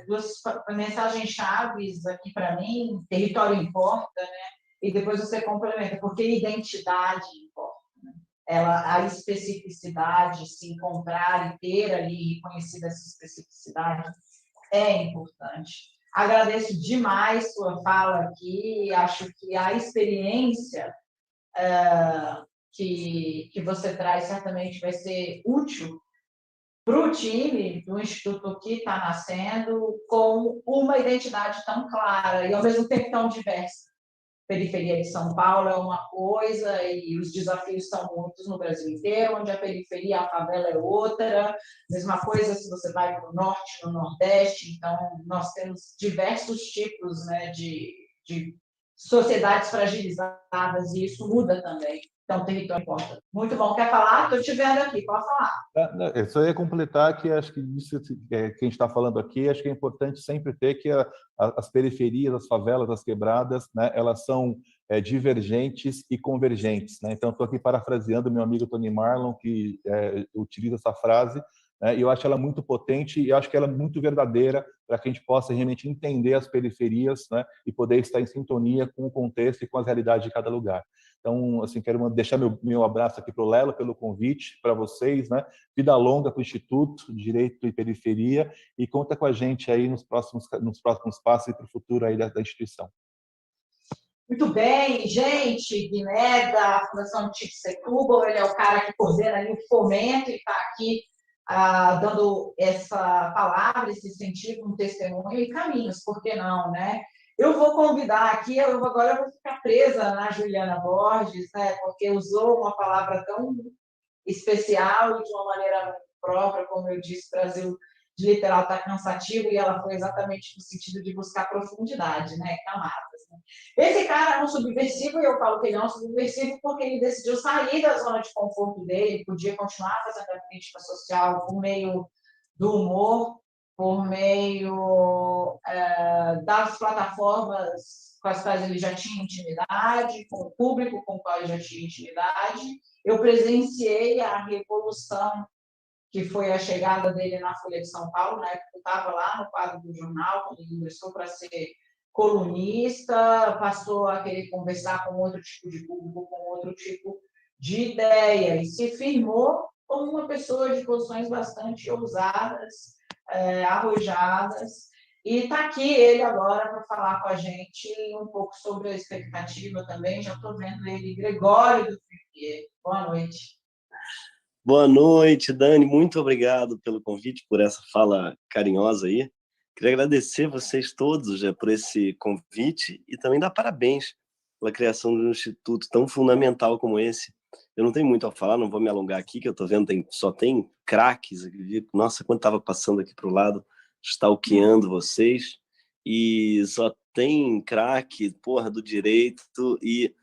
Duas mensagens chaves aqui para mim: território importa, né? E depois você complementa, porque identidade importa. Né? A especificidade, se encontrar e ter ali reconhecida essa especificidade é importante. Agradeço demais sua fala aqui. Acho que a experiência que você traz certamente vai ser útil para o time do Instituto que está nascendo, com uma identidade tão clara e, ao mesmo tempo, tão diversa. A periferia de São Paulo é uma coisa e os desafios são muitos no Brasil inteiro, onde a periferia, a favela é outra. Mesma coisa se você vai para o norte, no nordeste. Então, nós temos diversos tipos, né, de sociedades fragilizadas e isso muda também. Então, o território importa. Muito bom. Quer falar? Estou te vendo aqui. Pode falar. Eu só ia completar que acho que isso que a gente está falando aqui, acho que é importante sempre ter que as periferias, as favelas, as quebradas, né, elas são divergentes e convergentes. Né? Então, estou aqui parafraseando meu amigo Tony Marlon, que utiliza essa frase, né, e eu acho ela muito potente e acho que ela é muito verdadeira para que a gente possa realmente entender as periferias, né, e poder estar em sintonia com o contexto e com as realidades de cada lugar. Então, assim, quero deixar meu abraço aqui para o Lelo pelo convite, para vocês, né? Vida longa para o Instituto de Direito e Periferia e conta com a gente aí nos próximos passos e para o futuro aí da instituição. Muito bem, gente. Guiné, da Fundação Tite Setúbal, ele é o cara que coordena ali o fomento e está aqui dando essa palavra, esse incentivo, um testemunho e caminhos, por que não, né? Eu vou convidar aqui, agora eu vou ficar presa na Juliana Borges, né, porque usou uma palavra tão especial e de uma maneira muito própria, como eu disse, o Brasil de literal está cansativo, e ela foi exatamente no sentido de buscar profundidade, né, camadas. Né? Esse cara é um subversivo, e eu falo que ele é um subversivo porque ele decidiu sair da zona de conforto dele, podia continuar fazendo a crítica social por meio do humor, por meio das plataformas com as quais ele já tinha intimidade, com o público com o qual ele já tinha intimidade. Eu presenciei a revolução que foi a chegada dele na Folha de São Paulo, na época eu estava lá no quadro do jornal, quando ele ingressou para ser colunista, passou a querer conversar com outro tipo de público, com outro tipo de ideia, e se firmou como uma pessoa de posições bastante ousadas, arrojadas, e está aqui ele agora para falar com a gente um pouco sobre a expectativa também. Já estou vendo ele, Gregório do Figueiredo. Boa noite. Boa noite, Dani. Muito obrigado pelo convite, por essa fala carinhosa aí. Queria agradecer vocês todos por esse convite e também dar parabéns pela criação de um instituto tão fundamental como esse. Eu não tenho muito a falar, não vou me alongar aqui, que eu estou vendo só tem craques. Nossa, quando estava passando aqui para o lado, stalkeando vocês, e só tem craque, porra, do direito e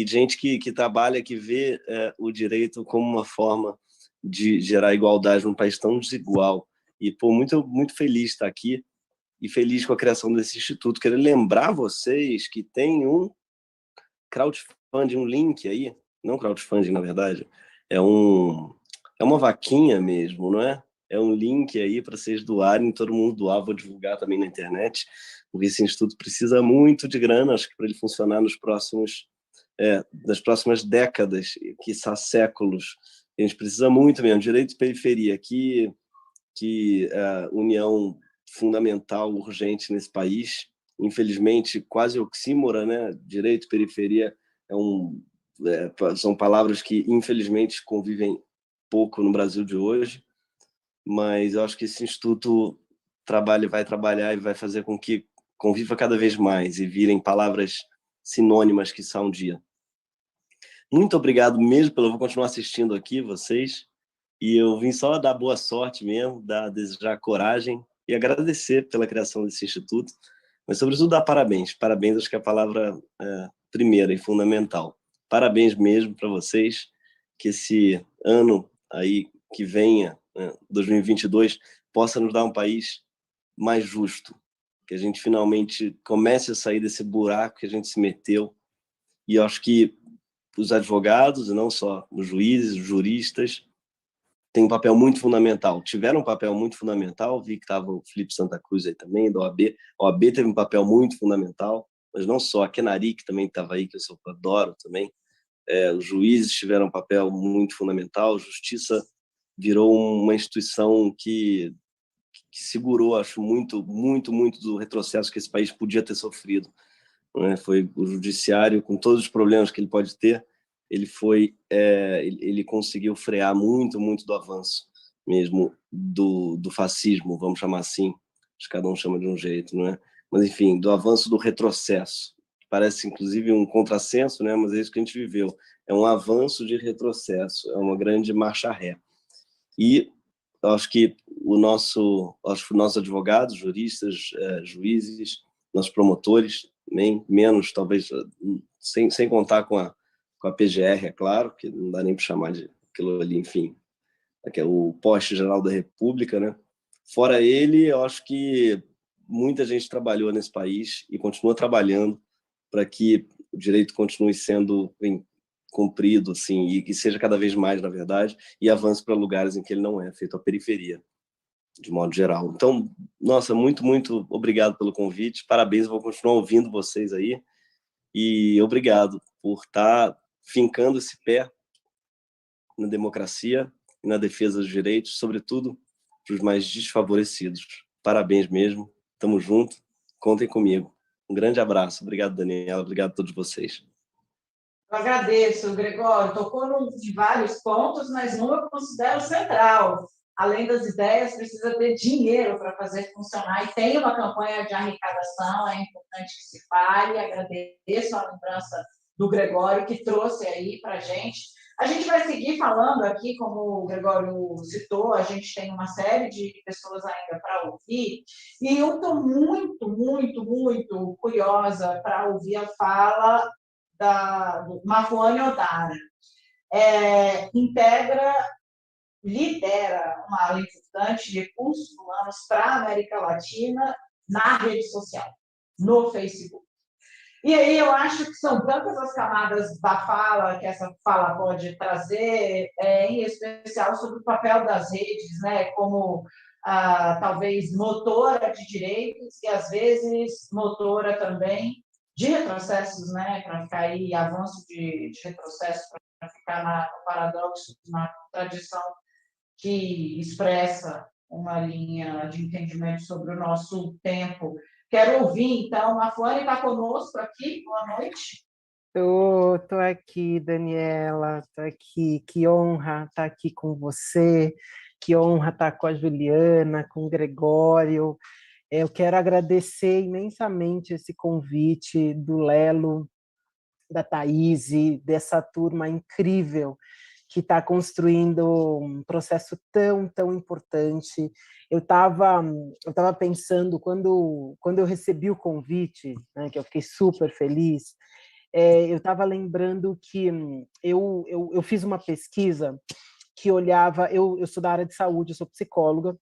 gente que trabalha, que vê o direito como uma forma de gerar igualdade num país tão desigual. E, pô, muito, muito feliz de estar aqui e feliz com a criação desse instituto. Quero lembrar vocês que tem um crowdfunding, um link aí, não crowdfunding, na verdade, é uma vaquinha mesmo, não é? É um link aí para vocês doarem, todo mundo doar, vou divulgar também na internet, porque esse instituto precisa muito de grana, acho que para ele funcionar nas próximas décadas, quiçá séculos. A gente precisa muito mesmo. Direito de periferia, que união fundamental, urgente nesse país. Infelizmente, quase oxímora, né? Direito e periferia são palavras que, infelizmente, convivem pouco no Brasil de hoje, mas eu acho que esse instituto vai trabalhar e vai fazer com que conviva cada vez mais e virem palavras sinônimas que são um dia. Muito obrigado mesmo, eu vou continuar assistindo aqui vocês, e eu vim só dar boa sorte mesmo, desejar coragem e agradecer pela criação desse instituto, mas sobretudo dar parabéns. Parabéns, acho que é a palavra primeira e fundamental. Parabéns mesmo para vocês, que esse ano aí que venha, 2022, possa nos dar um país mais justo, que a gente finalmente comece a sair desse buraco que a gente se meteu. E eu acho que os advogados, e não só os juízes, os juristas, têm um papel muito fundamental. Tiveram um papel muito fundamental, vi que estava o Felipe Santa Cruz aí também, da OAB. A OAB teve um papel muito fundamental, mas não só, a Kenari, que também estava aí, que eu adoro também. Os juízes tiveram um papel muito fundamental, a justiça virou uma instituição que segurou, acho, muito do retrocesso que esse país podia ter sofrido. Né? Foi o judiciário, com todos os problemas que ele pode ter, ele conseguiu frear muito do avanço mesmo do fascismo, vamos chamar assim, acho que cada um chama de um jeito, não é? Mas enfim, do avanço do retrocesso. Parece inclusive um contrassenso, né? Mas é isso que a gente viveu. É um avanço de retrocesso, é uma grande marcha ré. E acho que os nossos advogados, juristas, juízes, nossos promotores, menos talvez, sem contar com a PGR, é claro, que não dá nem para chamar de aquilo ali, enfim, que é o Poste-Geral da República, né? Fora ele, eu acho que muita gente trabalhou nesse país e continua trabalhando para que o direito continue sendo cumprido, assim, e que seja cada vez mais, na verdade, e avance para lugares em que ele não é, feito a periferia, de modo geral. Então, nossa, muito obrigado pelo convite, parabéns, eu vou continuar ouvindo vocês aí, e obrigado por estar fincando esse pé na democracia e na defesa dos direitos, sobretudo para os mais desfavorecidos. Parabéns mesmo, tamo junto, contem comigo. Um grande abraço, obrigado, Daniela, obrigado a todos vocês. Eu agradeço, Gregório. Tocou em vários pontos, mas um eu considero central. Além das ideias, precisa ter dinheiro para fazer funcionar. E tem uma campanha de arrecadação, é importante que se fale. Agradeço a lembrança do Gregório, que trouxe aí para a gente. A gente vai seguir falando aqui, como o Gregório citou, a gente tem uma série de pessoas ainda para ouvir. E eu estou muito curiosa para ouvir a fala do Mafuane Odara. Lidera uma área importante de recursos humanos para a América Latina na rede social, no Facebook. E aí eu acho que são tantas as camadas da fala que essa fala pode trazer, em especial sobre o papel das redes, né, como talvez motora de direitos e, às vezes, motora também de retrocessos, né, para ficar aí, avanço de retrocesso, para ficar no paradoxo, na contradição que expressa uma linha de entendimento sobre o nosso tempo. Quero ouvir, então, a Mafuane está conosco aqui, boa noite. Estou aqui, Daniela, estou aqui, que honra estar aqui com você, que honra estar com a Juliana, com o Gregório. Eu quero agradecer imensamente esse convite do Lelo, da Thaís, dessa turma incrível que está construindo um processo tão importante. Eu estava pensando, quando eu recebi o convite, né, que eu fiquei super feliz, eu estava lembrando que eu fiz uma pesquisa que olhava, eu sou da área de saúde, eu sou psicóloga,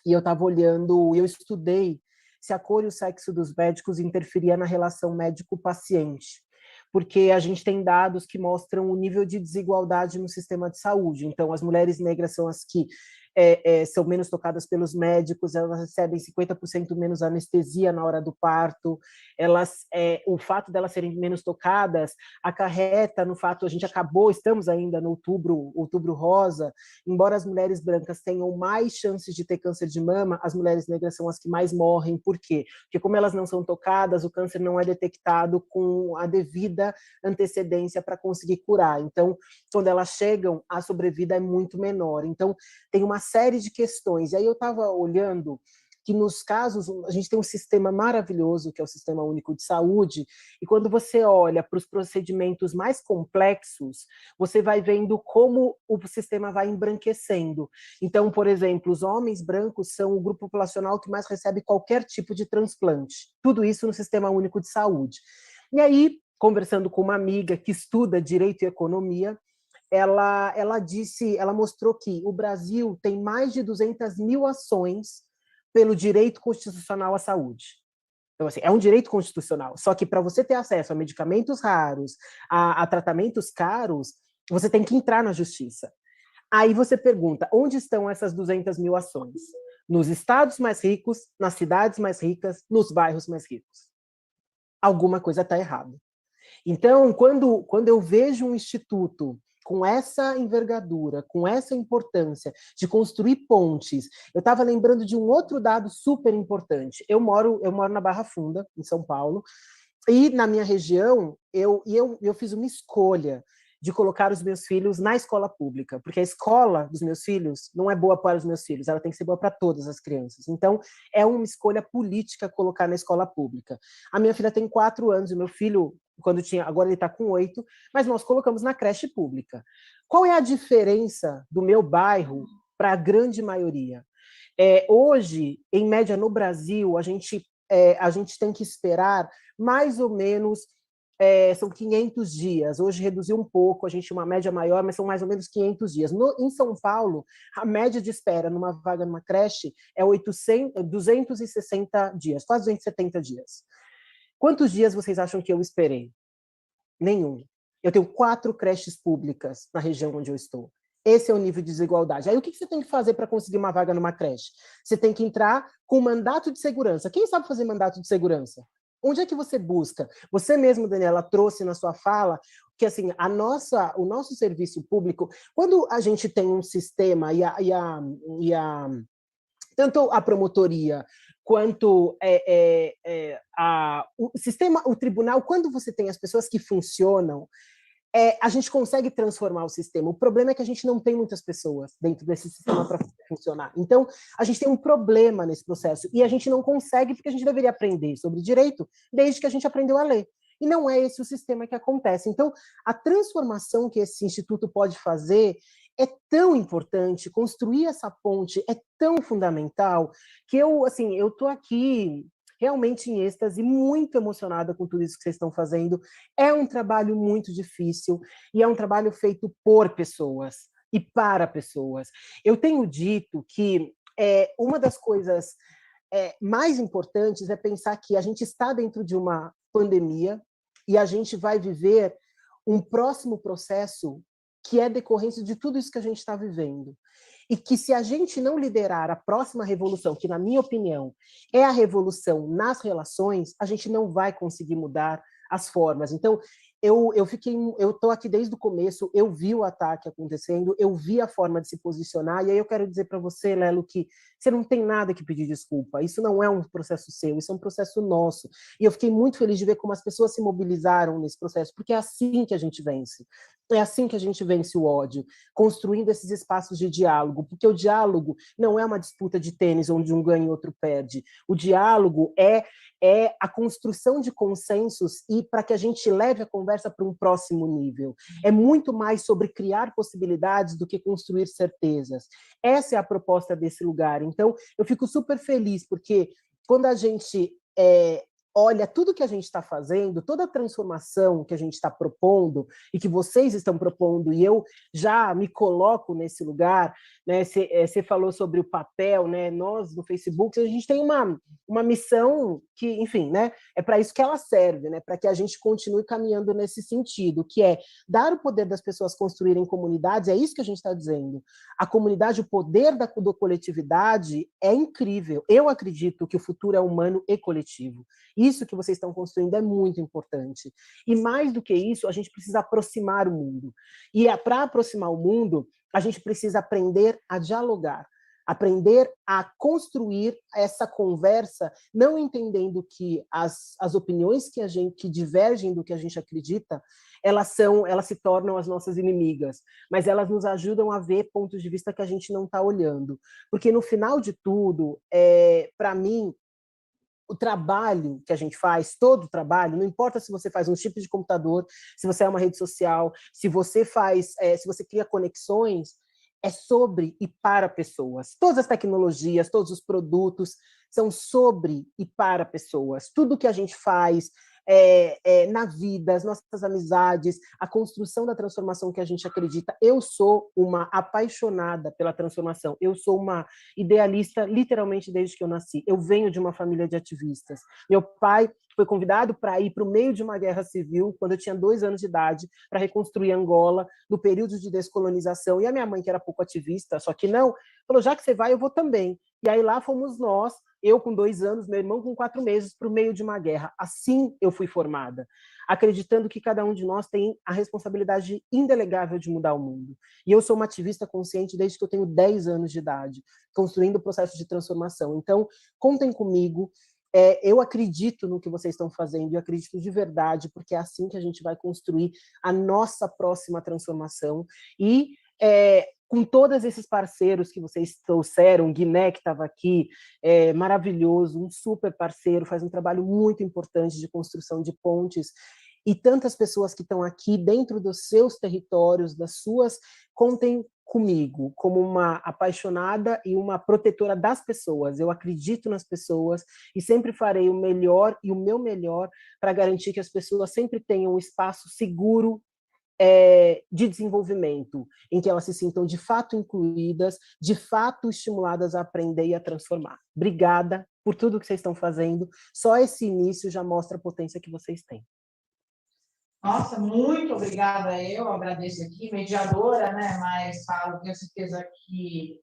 e eu estava olhando, eu estudei se a cor e o sexo dos médicos interferia na relação médico-paciente, porque a gente tem dados que mostram o nível de desigualdade no sistema de saúde. Então, as mulheres negras são as que são menos tocadas pelos médicos, elas recebem 50% menos anestesia na hora do parto, o fato delas serem menos tocadas acarreta no fato, estamos ainda no outubro rosa, embora as mulheres brancas tenham mais chances de ter câncer de mama, as mulheres negras são as que mais morrem. Por quê? Porque como elas não são tocadas, o câncer não é detectado com a devida antecedência para conseguir curar. Então, quando elas chegam, a sobrevida é muito menor. Então, tem uma série de questões. E aí eu estava olhando que nos casos, a gente tem um sistema maravilhoso, que é o Sistema Único de Saúde, e quando você olha para os procedimentos mais complexos, você vai vendo como o sistema vai embranquecendo. Então, por exemplo, os homens brancos são o grupo populacional que mais recebe qualquer tipo de transplante. Tudo isso no Sistema Único de Saúde. E aí, conversando com uma amiga que estuda Direito e Economia, ela mostrou que o Brasil tem mais de 200 mil ações pelo direito constitucional à saúde. Então, assim, é um direito constitucional, só que para você ter acesso a medicamentos raros, a tratamentos caros, você tem que entrar na justiça. Aí você pergunta, onde estão essas 200 mil ações? Nos estados mais ricos, nas cidades mais ricas, nos bairros mais ricos. Alguma coisa está errada. Então, quando eu vejo um instituto com essa envergadura, com essa importância de construir pontes, eu estava lembrando de um outro dado super importante. Eu moro na Barra Funda, em São Paulo, e na minha região, eu fiz uma escolha de colocar os meus filhos na escola pública, porque a escola dos meus filhos não é boa para os meus filhos, ela tem que ser boa para todas as crianças. Então, é uma escolha política colocar na escola pública. A minha filha tem 4 anos, e meu filho, agora ele está com 8, mas nós colocamos na creche pública. Qual é a diferença do meu bairro para a grande maioria? Hoje, em média, no Brasil, a gente tem que esperar mais ou menos são 500 dias. Hoje reduziu um pouco, a gente tem uma média maior, mas são mais ou menos 500 dias. Em São Paulo, a média de espera numa vaga numa creche é 260 dias, quase 270 dias. Quantos dias vocês acham que eu esperei? Nenhum. Eu tenho 4 creches públicas na região onde eu estou. Esse é o nível de desigualdade. Aí o que você tem que fazer para conseguir uma vaga numa creche? Você tem que entrar com mandato de segurança. Quem sabe fazer mandato de segurança? Onde é que você busca? Você mesmo, Daniela, trouxe na sua fala que assim, o nosso serviço público, quando a gente tem um sistema tanto a promotoria quanto o sistema, o tribunal, quando você tem as pessoas que funcionam, a gente consegue transformar o sistema. O problema é que a gente não tem muitas pessoas dentro desse sistema para funcionar. Então, a gente tem um problema nesse processo e a gente não consegue porque a gente deveria aprender sobre direito desde que a gente aprendeu a ler. E não é esse o sistema que acontece. Então, a transformação que esse instituto pode fazer é tão importante, construir essa ponte é tão fundamental, que eu estou aqui realmente em êxtase, muito emocionada com tudo isso que vocês estão fazendo. É um trabalho muito difícil e é um trabalho feito por pessoas e para pessoas. Eu tenho dito que uma das coisas mais importantes é pensar que a gente está dentro de uma pandemia e a gente vai viver um próximo processo que é decorrência de tudo isso que a gente está vivendo. E que se a gente não liderar a próxima revolução, que na minha opinião é a revolução nas relações, a gente não vai conseguir mudar as formas. Então, eu estou aqui desde o começo, eu vi o ataque acontecendo, eu vi a forma de se posicionar, e aí eu quero dizer para você, Lelo, que você não tem nada que pedir desculpa, isso não é um processo seu, isso é um processo nosso. E eu fiquei muito feliz de ver como as pessoas se mobilizaram nesse processo, porque é assim que a gente vence. É assim que a gente vence o ódio, construindo esses espaços de diálogo, porque o diálogo não é uma disputa de tênis onde um ganha e outro perde. O diálogo é a construção de consensos e para que a gente leve a conversa para um próximo nível. É muito mais sobre criar possibilidades do que construir certezas. Essa é a proposta desse lugar. Então, eu fico super feliz, porque quando a gente olha tudo que a gente está fazendo, toda a transformação que a gente está propondo e que vocês estão propondo, e eu já me coloco nesse lugar, né? Você falou sobre o papel, né? Nós, no Facebook, a gente tem uma missão que, enfim, né? É para isso que ela serve, né? Para que a gente continue caminhando nesse sentido, que é dar o poder das pessoas construírem comunidades, é isso que a gente está dizendo. A comunidade, o poder da coletividade é incrível. Eu acredito que o futuro é humano e coletivo. Isso que vocês estão construindo é muito importante. E mais do que isso, a gente precisa aproximar o mundo. E para aproximar o mundo, a gente precisa aprender a dialogar. Aprender a construir essa conversa, não entendendo que as opiniões que divergem do que a gente acredita, elas se tornam as nossas inimigas, mas elas nos ajudam a ver pontos de vista que a gente não está olhando. Porque, no final de tudo, para mim, o trabalho que a gente faz, todo o trabalho, não importa se você faz um chip de computador, se você é uma rede social, se você cria conexões, é sobre e para pessoas. Todas as tecnologias, todos os produtos são sobre e para pessoas. Tudo que a gente faz na vida, as nossas amizades, a construção da transformação que a gente acredita. Eu sou uma apaixonada pela transformação. Eu sou uma idealista, literalmente, desde que eu nasci. Eu venho de uma família de ativistas. Meu pai foi convidado para ir para o meio de uma guerra civil, quando eu tinha 2 anos de idade, para reconstruir Angola, no período de descolonização. E a minha mãe, que era pouco ativista, só que não, falou, já que você vai, eu vou também. E aí lá fomos nós, eu com 2 anos, meu irmão com 4 meses, para o meio de uma guerra. Assim eu fui formada, acreditando que cada um de nós tem a responsabilidade indelegável de mudar o mundo. E eu sou uma ativista consciente desde que eu tenho 10 anos de idade, construindo o processo de transformação. Então, contem comigo. Eu acredito no que vocês estão fazendo, eu acredito de verdade, porque é assim que a gente vai construir a nossa próxima transformação. E com todos esses parceiros que vocês trouxeram, Guiné, que estava aqui, maravilhoso, um super parceiro, faz um trabalho muito importante de construção de pontes, e tantas pessoas que estão aqui dentro dos seus territórios, das suas, contem comigo como uma apaixonada e uma protetora das pessoas. Eu acredito nas pessoas e sempre farei o melhor e o meu melhor para garantir que as pessoas sempre tenham um espaço seguro de desenvolvimento, em que elas se sintam de fato incluídas, de fato estimuladas a aprender e a transformar. Obrigada por tudo que vocês estão fazendo. Só esse início já mostra a potência que vocês têm. Nossa, muito obrigada. Eu agradeço aqui, mediadora, né? Mas falo, tenho certeza que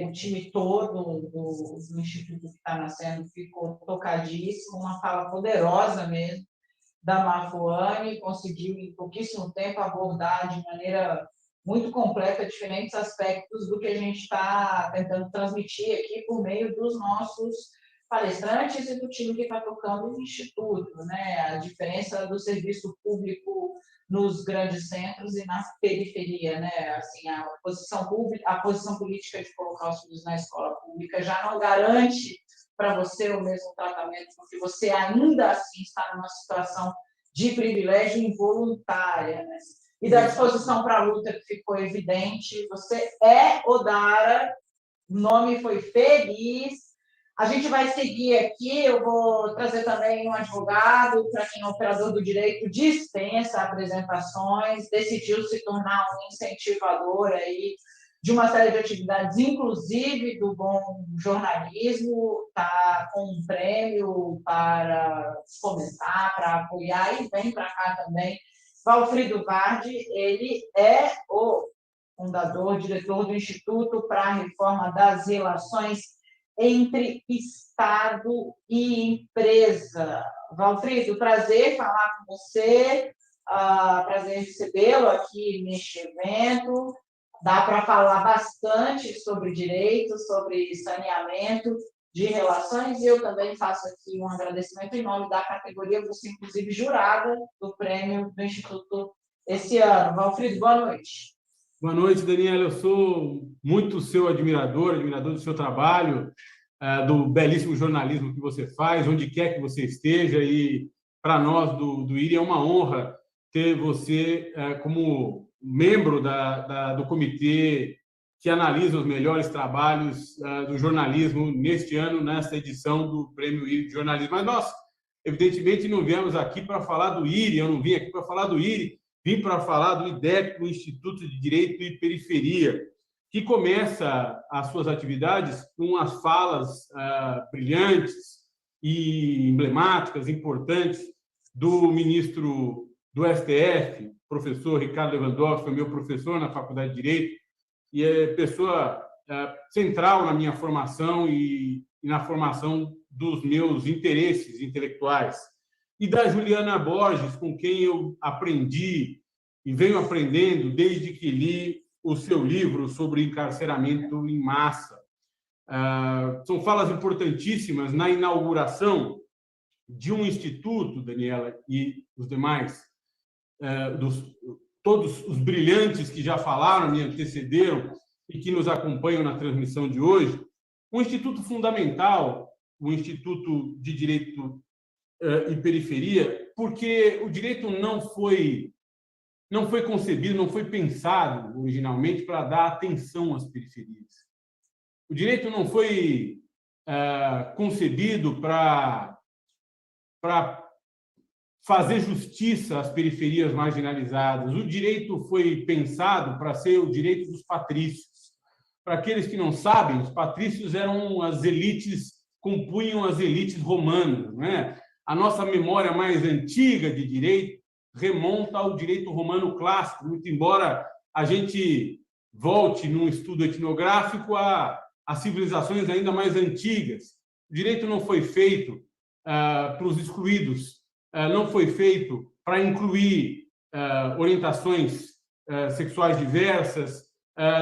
o time todo do Instituto que está nascendo ficou tocadíssimo, uma fala poderosa mesmo da Marfuane, conseguiu em pouquíssimo tempo abordar de maneira muito completa diferentes aspectos do que a gente está tentando transmitir aqui por meio dos nossos palestrantes e do time que está tocando o Instituto, né? A diferença do serviço público nos grandes centros e na periferia, né? Assim, a posição política de colocar os filhos na escola pública já não garante para você o mesmo tratamento, porque você ainda assim está numa situação de privilégio involuntária, né? E da disposição para a luta que ficou evidente, você é Odara, o nome foi feliz. A gente vai seguir aqui, eu vou trazer também um advogado, para quem é operador do direito, dispensa apresentações, decidiu se tornar um incentivador aí de uma série de atividades, inclusive do bom jornalismo, está com um prêmio para fomentar, para apoiar, e vem para cá também. Valfrido Vardi, ele é o fundador, diretor do Instituto para a Reforma das Relações entre Estado e Empresa. Valfrido, prazer falar com você, prazer recebê-lo aqui neste evento. Dá para falar bastante sobre direito, sobre saneamento de relações, e eu também faço aqui um agradecimento em nome da categoria, você inclusive jurada do prêmio do Instituto esse ano. Valfrido, boa noite. Boa noite, Daniela. Eu sou muito seu admirador do seu trabalho, do belíssimo jornalismo que você faz, onde quer que você esteja, e para nós do IRI é uma honra ter você como membro do comitê que analisa os melhores trabalhos do jornalismo neste ano, nesta edição do Prêmio IRI de Jornalismo. Mas nós, evidentemente, não viemos aqui para falar do IRI, eu não vim aqui para falar do IRI, vim para falar do IDEP, o Instituto de Direito e Periferia, que começa as suas atividades com as falas brilhantes e emblemáticas, importantes, do ministro do STF, professor Ricardo Lewandowski, foi meu professor na Faculdade de Direito, e é pessoa central na minha formação e na formação dos meus interesses intelectuais. E da Juliana Borges, com quem eu aprendi e venho aprendendo desde que li o seu livro sobre encarceramento em massa. São falas importantíssimas na inauguração de um instituto, Daniela e os demais, todos os brilhantes que já falaram, me antecederam e que nos acompanham na transmissão de hoje, um instituto fundamental, o Instituto de Direito e Periferia, porque o direito não foi concebido, não foi pensado originalmente para dar atenção às periferias. O direito não foi concebido para fazer justiça às periferias marginalizadas. O direito foi pensado para ser o direito dos patrícios. Para aqueles que não sabem, os patrícios eram as elites, compunham as elites romanas, não é? A nossa memória mais antiga de direito remonta ao direito romano clássico, muito embora a gente volte num estudo etnográfico a civilizações ainda mais antigas. O direito não foi feito para os excluídos, não foi feito para incluir orientações sexuais diversas,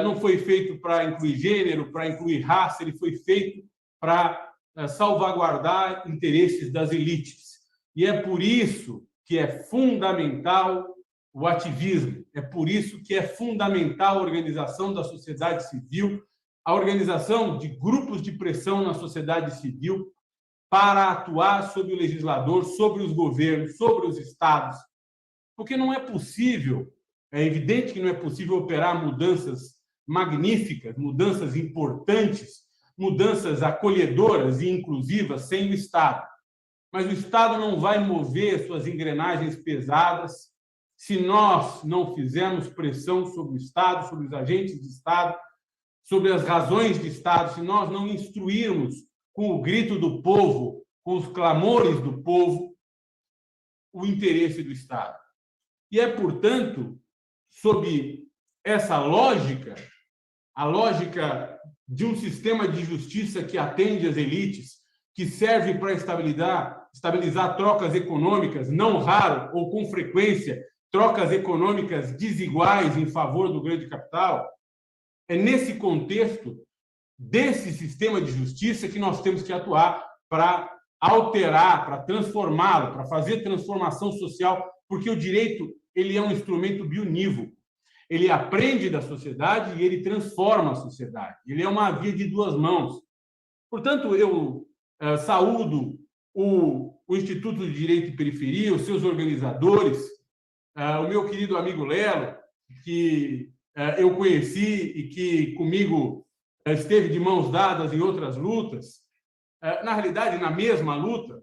não foi feito para incluir gênero, para incluir raça, ele foi feito para salvaguardar interesses das elites. E é por isso que é fundamental o ativismo, é por isso que é fundamental a organização da sociedade civil, a organização de grupos de pressão na sociedade civil para atuar sobre o legislador, sobre os governos, sobre os estados. Porque não é possível, é evidente que não é possível operar mudanças magníficas, mudanças importantes, mudanças acolhedoras e inclusivas sem o Estado. Mas o Estado não vai mover suas engrenagens pesadas se nós não fizermos pressão sobre o Estado, sobre os agentes de Estado, sobre as razões de Estado, se nós não instruirmos com o grito do povo, com os clamores do povo, o interesse do Estado. E é, portanto, sob essa lógica, a lógica de um sistema de justiça que atende às elites, que serve para estabilizar trocas econômicas, não raro ou com frequência, trocas econômicas desiguais em favor do grande capital, é nesse contexto desse sistema de justiça que nós temos que atuar para alterar, para transformá-lo, para fazer transformação social, porque o direito ele é um instrumento bionívoco. Ele aprende da sociedade e ele transforma a sociedade. Ele é uma via de duas mãos. Portanto, eu saúdo o Instituto de Direito e Periferia, os seus organizadores, o meu querido amigo Lelo, que eu conheci e que comigo esteve de mãos dadas em outras lutas, na realidade, na mesma luta,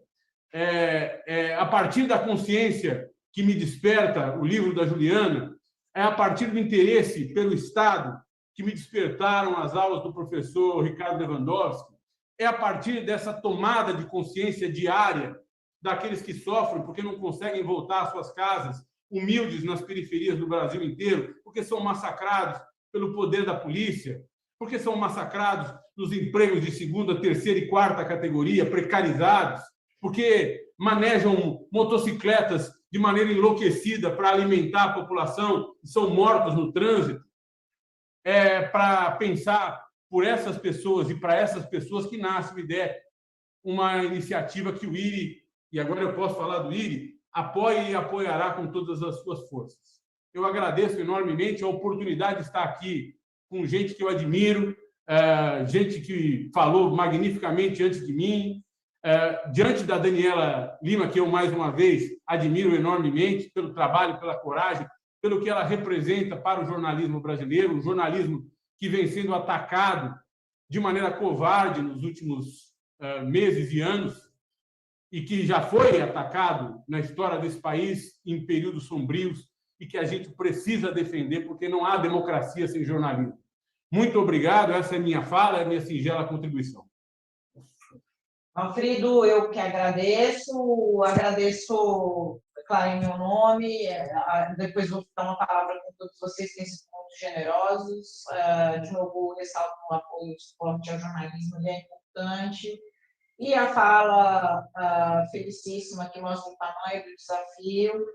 a partir da consciência que me desperta o livro da Juliana, é a partir do interesse pelo Estado que me despertaram as aulas do professor Ricardo Lewandowski, é a partir dessa tomada de consciência diária daqueles que sofrem porque não conseguem voltar às suas casas, humildes nas periferias do Brasil inteiro, porque são massacrados pelo poder da polícia, porque são massacrados nos empregos de segunda, terceira e quarta categoria, precarizados, porque manejam motocicletas de maneira enlouquecida para alimentar a população e são mortos no trânsito, para pensar por essas pessoas e para essas pessoas que nasce o IDE, uma iniciativa que o IRI, e agora eu posso falar do IRI, apoia e apoiará com todas as suas forças. Eu agradeço enormemente a oportunidade de estar aqui com gente que eu admiro, gente que falou magnificamente antes de mim, diante da Daniela Lima, que eu, mais uma vez, admiro enormemente pelo trabalho, pela coragem, pelo que ela representa para o jornalismo brasileiro, um jornalismo que vem sendo atacado de maneira covarde nos últimos meses e anos e que já foi atacado na história desse país em períodos sombrios e que a gente precisa defender, porque não há democracia sem jornalismo. Muito obrigado, essa é a minha fala, é a minha singela contribuição. Manfredo, eu que agradeço, claro, em meu nome, depois vou dar uma palavra com todos vocês que têm sido muito generosos. De novo, ressalto o apoio e o suporte ao jornalismo, ele é importante. E a fala felicíssima que mostra o tamanho do desafio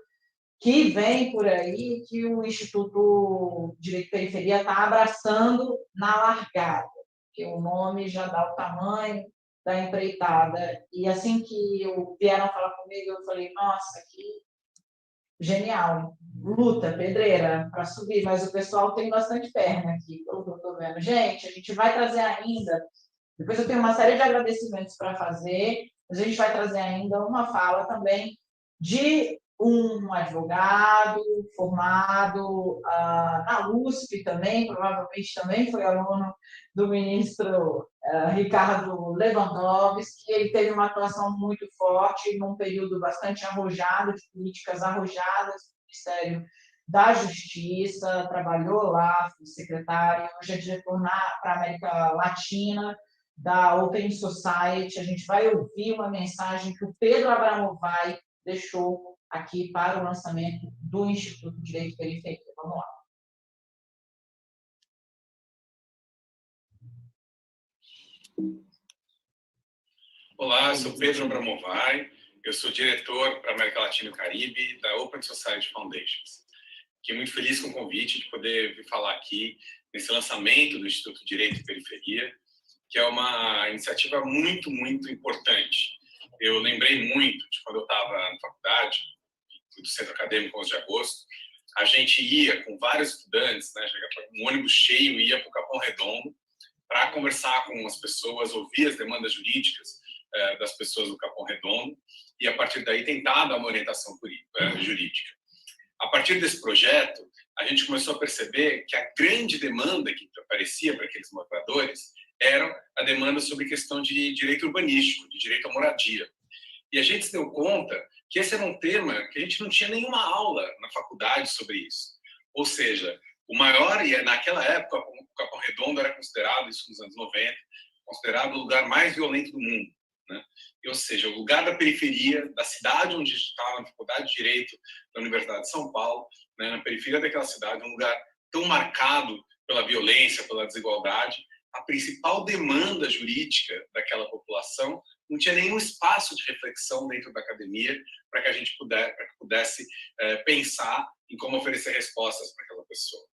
que vem por aí, que o Instituto Direito e Periferia está abraçando na largada. porque o nome já dá o tamanho da empreitada. E assim que vieram falar comigo, eu falei, nossa, que genial, luta, pedreira para subir, mas o pessoal tem bastante perna aqui, pelo que eu estou vendo. Gente, a gente vai trazer ainda, depois eu tenho uma série de agradecimentos para fazer, mas a gente vai trazer ainda uma fala também de um advogado formado na USP também, provavelmente também foi aluno do ministro Ricardo Lewandowski. Ele teve uma atuação muito forte num período bastante arrojado, de políticas arrojadas do Ministério da Justiça, trabalhou lá, foi secretário, hoje é diretor para a América Latina da Open Society. A gente vai ouvir uma mensagem que o Pedro Abramovay deixou aqui para o lançamento do Instituto de Direito e Periferia. Vamos lá. Olá, eu sou Pedro Abramovay, eu sou diretor para a América Latina e o Caribe da Open Society Foundations. Fiquei muito feliz com o convite de poder vir falar aqui nesse lançamento do Instituto de Direito e Periferia, que é uma iniciativa muito, muito importante. Eu lembrei muito de quando eu estava na faculdade, do Centro Acadêmico 11 de Agosto, a gente ia com vários estudantes, né, um ônibus cheio, ia para o Capão Redondo para conversar com as pessoas, ouvir as demandas jurídicas das pessoas do Capão Redondo e, a partir daí, tentar dar uma orientação jurídica. A partir desse projeto, a gente começou a perceber que a grande demanda que aparecia para aqueles moradores era a demanda sobre questão de direito urbanístico, de direito à moradia. E a gente se deu conta que esse era um tema que a gente não tinha nenhuma aula na faculdade sobre isso. Ou seja, o maior, e naquela época, o Capão Redondo era considerado, isso nos anos 90, considerado o lugar mais violento do mundo, né? Ou seja, o lugar da periferia, da cidade onde estava na Faculdade de Direito da Universidade de São Paulo, né, na periferia daquela cidade, um lugar tão marcado pela violência, pela desigualdade, a principal demanda jurídica daquela população não tinha nenhum espaço de reflexão dentro da academia para que a gente pudesse pensar em como oferecer respostas para aquela pessoa.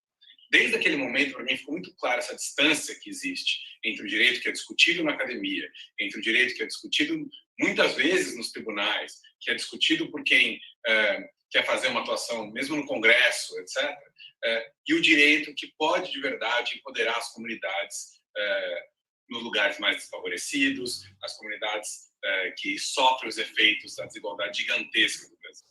Desde aquele momento, para mim, ficou muito clara essa distância que existe entre o direito que é discutido na academia, entre o direito que é discutido muitas vezes nos tribunais, que é discutido por quem quer fazer uma atuação, mesmo no Congresso, etc., e o direito que pode, de verdade, empoderar as comunidades nos lugares mais desfavorecidos, as comunidades que sofrem os efeitos da desigualdade gigantesca do Brasil.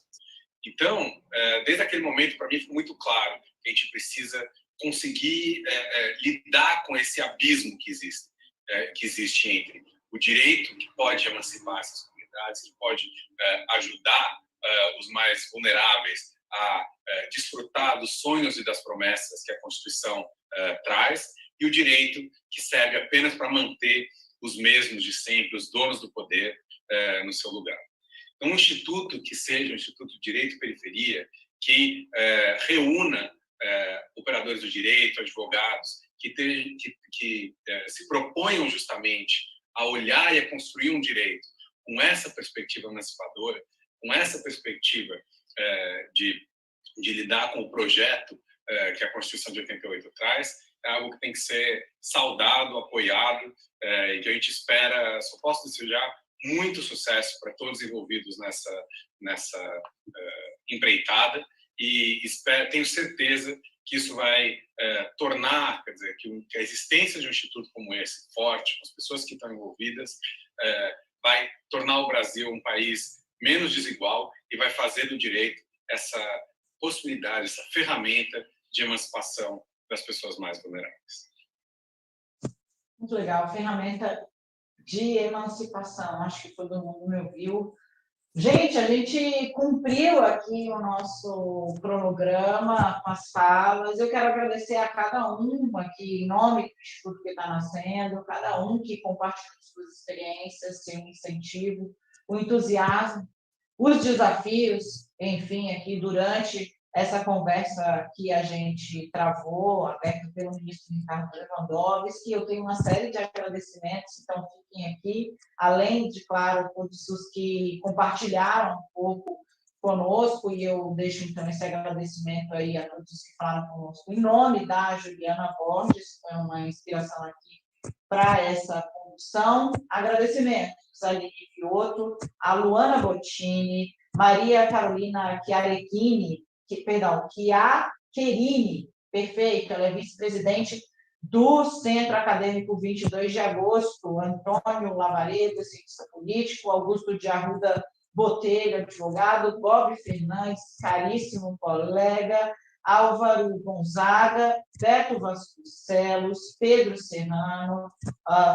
Então, desde aquele momento, para mim, ficou muito claro que a gente precisa conseguir lidar com esse abismo que existe entre o direito que pode emancipar essas comunidades, que pode ajudar os mais vulneráveis a desfrutar dos sonhos e das promessas que a Constituição traz, e o direito que serve apenas para manter os mesmos de sempre, os donos do poder, no seu lugar. Então, um instituto que seja um instituto de direito e periferia, que reúna operadores do direito, advogados, que se proponham justamente a olhar e a construir um direito com essa perspectiva emancipadora, com essa perspectiva de lidar com o projeto que a Constituição de 88 traz, é algo que tem que ser saudado, apoiado, e que a gente espera, só posso desejar muito sucesso para todos envolvidos nessa empreitada, e tenho certeza que isso vai tornar, quer dizer, que a existência de um instituto como esse, forte, com as pessoas que estão envolvidas, vai tornar o Brasil um país menos desigual e vai fazer do direito essa possibilidade, essa ferramenta de emancipação das pessoas mais vulneráveis. Muito legal, ferramenta de emancipação, acho que todo mundo me ouviu. Gente, a gente cumpriu aqui o nosso cronograma com as falas. Eu quero agradecer a cada um aqui, em nome do Instituto que está nascendo, cada um que compartilhou suas experiências, seu incentivo, o entusiasmo, os desafios, enfim, aqui durante essa conversa que a gente travou, aberta pelo ministro Ricardo Lewandowski. Eu tenho uma série de agradecimentos, então fiquem aqui, além de, claro, todos os que compartilharam um pouco conosco, e eu deixo, então, esse agradecimento aí a todos os que falaram conosco. Em nome da Juliana Borges, foi uma inspiração aqui para essa condução. Agradecimentos a Aline Fiotto, a Luana Bottini, Maria Carolina Chiarerini, perfeito, ela é vice-presidente do Centro Acadêmico 22 de Agosto, Antônio Lavaredo, cientista político, Augusto de Arruda Botelho, advogado, Bob Fernandes, caríssimo colega, Álvaro Gonzaga, Beto Vasconcelos, Pedro Serrano,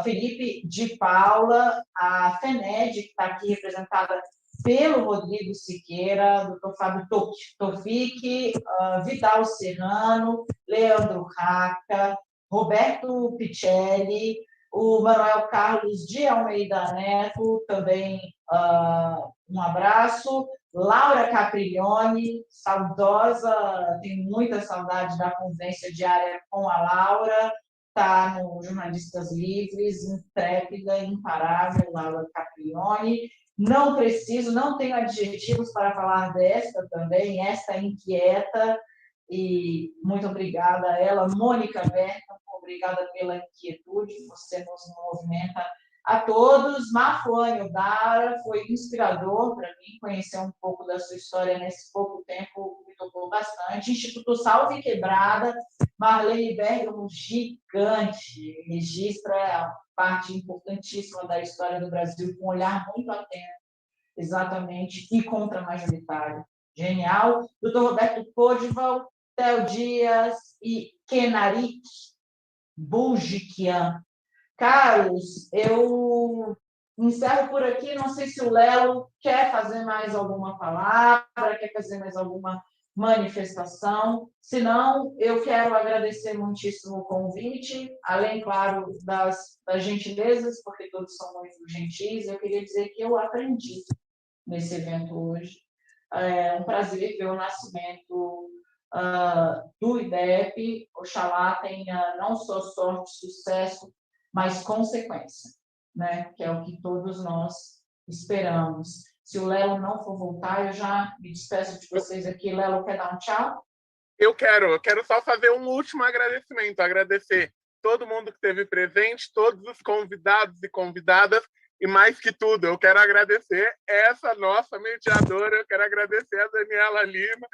Felipe de Paula, a FENED, que está aqui representada pelo Rodrigo Siqueira, doutor Fábio Tofik, Vidal Serrano, Leandro Raca, Roberto Picelli, o Manuel Carlos de Almeida Neto, também um abraço, Laura Capriglione, saudosa, tenho muita saudade da convivência diária com a Laura, está no Jornalistas Livres, intrépida, imparável, Laura Capriglione. Não tenho adjetivos para falar desta também, esta inquieta, e muito obrigada a ela. Mônica Berta, obrigada pela inquietude, você nos movimenta a todos. Marco Dara, foi inspirador para mim conhecer um pouco da sua história nesse pouco tempo, me tocou bastante. Instituto Salve Quebrada, Marlene Bergamo, gigante, registra parte importantíssima da história do Brasil, com um olhar muito atento, exatamente, e contra-majoritário. Genial. Dr. Roberto Codival, Theo Dias e Kenarik Bulgikian. Caros, eu encerro por aqui, não sei se o Lelo quer fazer mais alguma palavra, quer fazer mais alguma manifestação. Se não, eu quero agradecer muitíssimo o convite, além, claro, das gentilezas, porque todos são muito gentis. Eu queria dizer que eu aprendi nesse evento hoje. É um prazer ver o nascimento do IDEP. Oxalá tenha não só sorte, sucesso, mas consequência, né? Que é o que todos nós esperamos. Se o Lelo não for voltar, eu já me despeço de vocês aqui. Lelo, quer dar um tchau? Eu quero só fazer um último agradecimento, agradecer todo mundo que esteve presente, todos os convidados e convidadas, e mais que tudo, eu quero agradecer essa nossa mediadora, eu quero agradecer a Daniela Lima,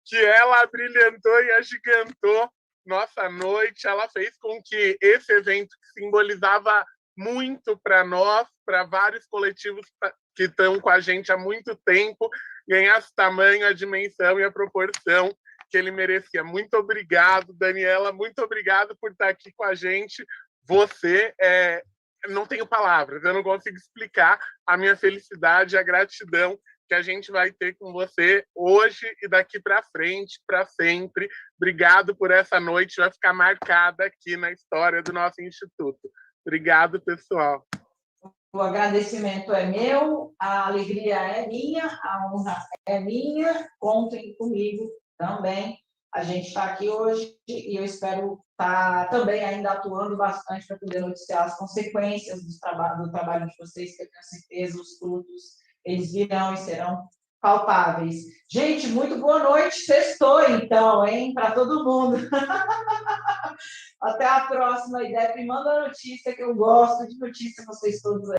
que ela brilhantou e agigantou nossa noite, ela fez com que esse evento que simbolizava muito para nós, para vários coletivos que estão com a gente há muito tempo, ganhasse tamanho, a dimensão e a proporção que ele merecia. Muito obrigado, Daniela, muito obrigado por estar aqui com a gente. Você não tenho palavras, eu não consigo explicar a minha felicidade, a gratidão que a gente vai ter com você hoje e daqui para frente, para sempre. Obrigado por essa noite, vai ficar marcada aqui na história do nosso instituto. Obrigado, pessoal. O agradecimento é meu, a alegria é minha, a honra é minha, contem comigo também. A gente está aqui hoje e eu espero estar também ainda atuando bastante para poder noticiar as consequências do trabalho de vocês, que eu tenho certeza os frutos, eles virão e serão palpáveis. Gente, muito boa noite, sextou então, hein, para todo mundo. Até a próxima, IDEP, manda a notícia, que eu gosto de notícia, vocês todos aí.